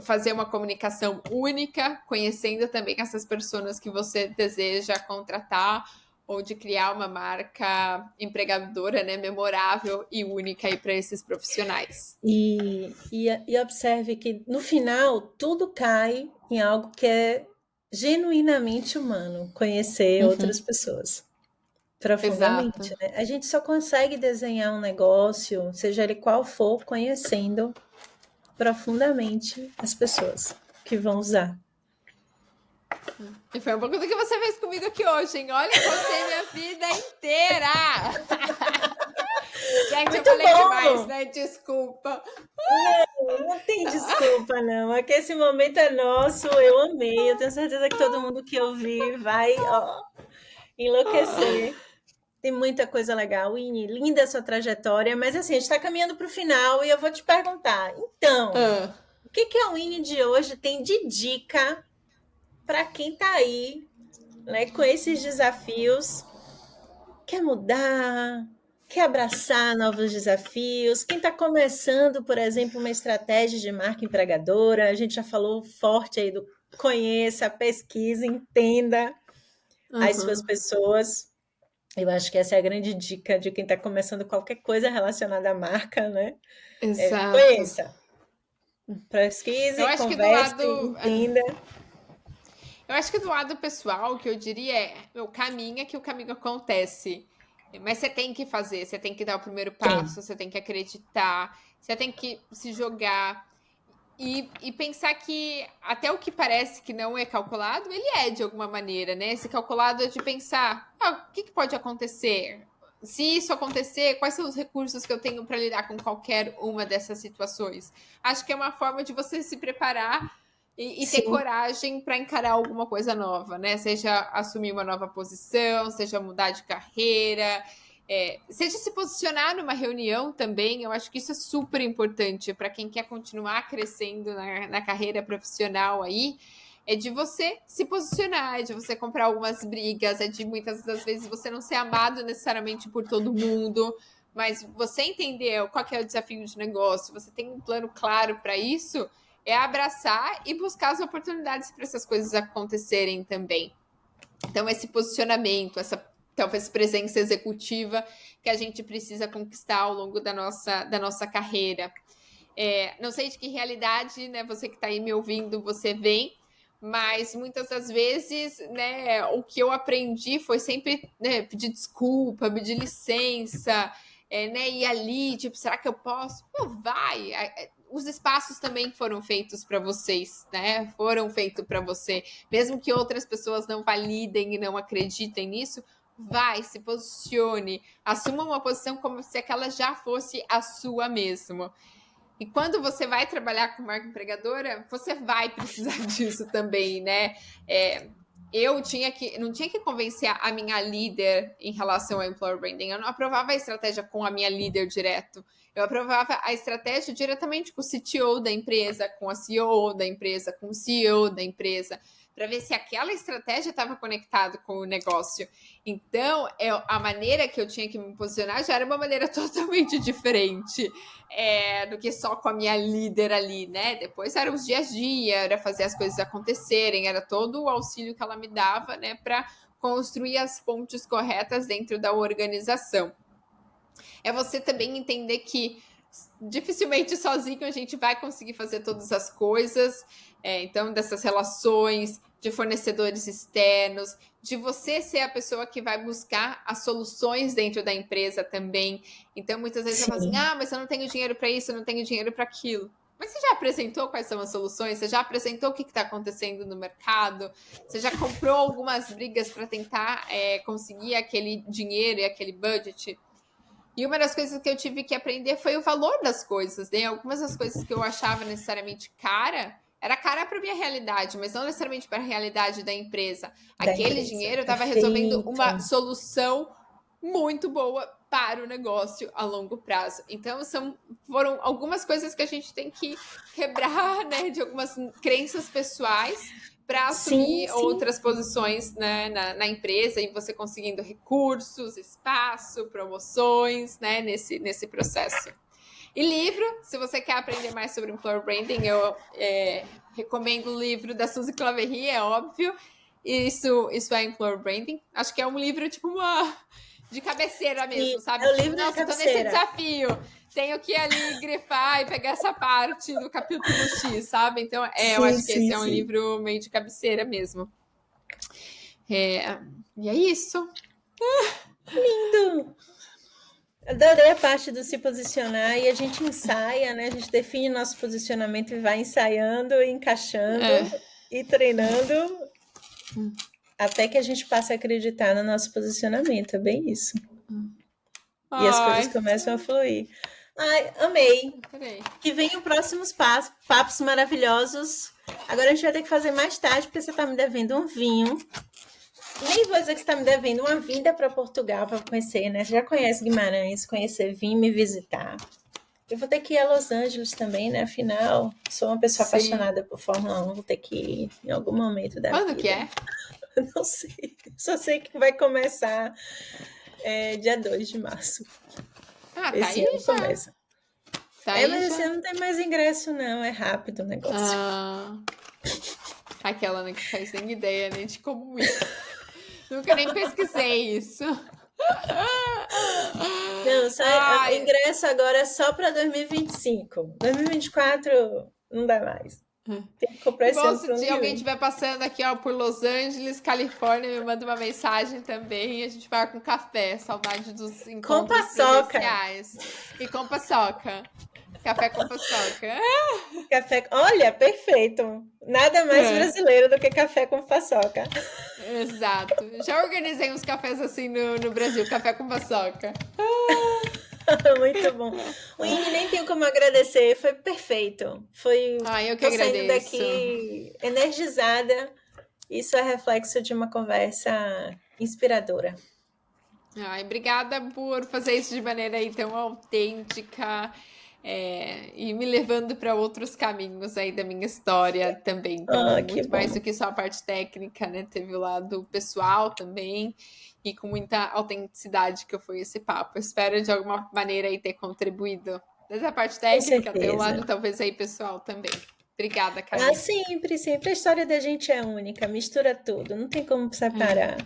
fazer uma comunicação única, conhecendo também essas pessoas que você deseja contratar, ou de criar uma marca empregadora, né, memorável e única para esses profissionais. E observe que no final tudo cai em algo que é genuinamente humano, conhecer outras pessoas profundamente. Né? A gente só consegue desenhar um negócio, seja ele qual for, conhecendo profundamente as pessoas que vão usar. E foi um pouco do que você fez comigo aqui hoje, hein? Olha, você minha vida inteira! Gente, muito eu falei bom. Demais, né? Desculpa. Não tem desculpa, não. É que esse momento é nosso, eu amei. Eu tenho certeza que todo mundo que ouvir vai enlouquecer. Tem muita coisa legal. Winnie, linda a sua trajetória, mas assim, a gente está caminhando para o final e eu vou te perguntar. Então, o que a Winnie de hoje tem de dica para quem está aí, né, com esses desafios quer mudar, quer abraçar novos desafios, quem está começando, por exemplo, uma estratégia de marca empregadora, a gente já falou forte aí do conheça, pesquisa, entenda as suas pessoas. Eu acho que essa é a grande dica de quem está começando qualquer coisa relacionada à marca, né? Exato. Conheça, Eu pesquise, acho que do converse, lado. entenda. Eu acho que do lado pessoal, o que eu diria o caminho é que o caminho acontece. Mas você tem que fazer, você tem que dar o primeiro passo, você tem que acreditar, você tem que se jogar. E pensar que até o que parece que não é calculado, ele é de alguma maneira, né? Esse calculado é de pensar, o que pode acontecer? Se isso acontecer, quais são os recursos que eu tenho para lidar com qualquer uma dessas situações? Acho que é uma forma de você se preparar e ter Sim, coragem para encarar alguma coisa nova, né? Seja assumir uma nova posição, seja mudar de carreira, seja se posicionar numa reunião também. Eu acho que isso é super importante para quem quer continuar crescendo na carreira profissional aí. É de você se posicionar, é de você comprar algumas brigas, é de muitas das vezes você não ser amado necessariamente por todo mundo, mas você entender qual que é o desafio de negócio, você tem um plano claro para isso, é abraçar e buscar as oportunidades para essas coisas acontecerem também. Então, esse posicionamento, essa talvez presença executiva que a gente precisa conquistar ao longo da nossa carreira. Não sei de que realidade, né, você que está aí me ouvindo, você vem, mas muitas das vezes, né, o que eu aprendi foi sempre, né, pedir desculpa, pedir licença, né, ir ali, tipo, será que eu posso? Pô, vai! Os espaços também foram feitos para vocês, né? Foram feitos para você. Mesmo que outras pessoas não validem e não acreditem nisso, vai, se posicione, assuma uma posição como se aquela já fosse a sua mesmo. E quando você vai trabalhar com marca empregadora, você vai precisar disso também, né? Eu não tinha que convencer a minha líder em relação ao employer branding. Eu não aprovava a estratégia com a minha líder direto. Eu aprovava a estratégia diretamente com o CTO da empresa, com a CEO da empresa, com o CEO da empresa, para ver se aquela estratégia estava conectada com o negócio. Então, a maneira que eu tinha que me posicionar já era uma maneira totalmente diferente do que só com a minha líder ali, né? Depois era os dias a dia, era fazer as coisas acontecerem, era todo o auxílio que ela me dava, né, para construir as pontes corretas dentro da organização. É você também entender que dificilmente sozinho a gente vai conseguir fazer todas as coisas. Então, dessas relações de fornecedores externos, de você ser a pessoa que vai buscar as soluções dentro da empresa também. Então, muitas vezes eu falo assim, mas eu não tenho dinheiro para isso, eu não tenho dinheiro para aquilo. Mas você já apresentou quais são as soluções? Você já apresentou o que está acontecendo no mercado? Você já comprou algumas brigas para tentar conseguir aquele dinheiro e aquele budget? E uma das coisas que eu tive que aprender foi o valor das coisas, né? Algumas das coisas que eu achava necessariamente cara, era cara para minha realidade, mas não necessariamente para a realidade da empresa. Aquele dinheiro estava resolvendo uma solução muito boa para o negócio a longo prazo. Então, foram algumas coisas que a gente tem que quebrar, né? De algumas crenças pessoais para assumir outras posições, né, na empresa e você conseguindo recursos, espaço, promoções, né, nesse processo. E livro, se você quer aprender mais sobre employer branding, eu recomendo o livro da Suzy Claverie, é óbvio. Isso é employer branding. Acho que é um livro tipo de cabeceira mesmo, sabe? É o tipo, livro nossa, de tô nesse cabeceira. desafio. Tenho que ir ali grifar e pegar essa parte do capítulo X, sabe? Então, eu acho que esse é um livro meio de cabeceira mesmo. E é isso. Lindo! Adorei a parte do se posicionar e a gente ensaia, né? A gente define nosso posicionamento e vai ensaiando, encaixando e treinando até que a gente passe a acreditar no nosso posicionamento. É bem isso. E as coisas começam a fluir. Ai, amei. Que venham próximos papos maravilhosos. Agora a gente vai ter que fazer mais tarde, porque você está me devendo um vinho. Nem vou dizer que você está me devendo uma vinda para Portugal para conhecer, né? Você já conhece Guimarães, conhecer, vir me visitar. Eu vou ter que ir a Los Angeles também, né? Afinal, sou uma pessoa apaixonada por Fórmula 1, vou ter que ir em algum momento da vida. Quando que é? Não sei. Só sei que vai começar dia 2 de março. Ah, tá Esse aí ano já. começa. Tá aí mas esse já. ano não tem mais ingresso, não. É rápido o negócio. Ah, aquela né, que faz nem ideia nem de como ir. Nunca nem pesquisei isso. Não, Ai, ingresso agora é só para 2025. 2024 não dá mais. Tem que comprar que esse bom ano se para um o ano dia que alguém vem. estiver passando aqui, ó, por Los Angeles, Califórnia, me manda uma mensagem também e a gente marca um café. Saudade dos Com encontros paçoca. presenciais. E com paçoca. Café com paçoca. Café. Olha, perfeito. Nada mais brasileiro do que café com paçoca. Exato. Já organizei uns cafés assim no Brasil, café com paçoca. Muito bom. O Ine nem tenho como agradecer, foi perfeito. Eu que Tô saindo agradeço. daqui energizada. Isso é reflexo de uma conversa inspiradora. Obrigada por fazer isso de maneira aí tão autêntica e me levando para outros caminhos aí da minha história também. Então, Que muito mais bom. do que só a parte técnica, né? Teve o lado pessoal também e com muita autenticidade que foi esse papo. Espero de alguma maneira aí ter contribuído desde a parte técnica até o lado talvez aí pessoal também. Obrigada, Karine. Sempre, sempre. A história da gente é única, mistura tudo, não tem como separar.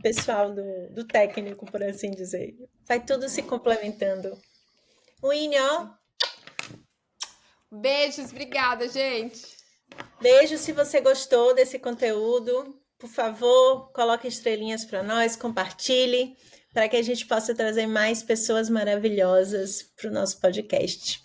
Pessoal do técnico, por assim dizer. Vai tudo se complementando. O Ine, ó. Beijos, obrigada, gente. Beijo se você gostou desse conteúdo. Por favor, coloque estrelinhas para nós, compartilhe, para que a gente possa trazer mais pessoas maravilhosas para o nosso podcast.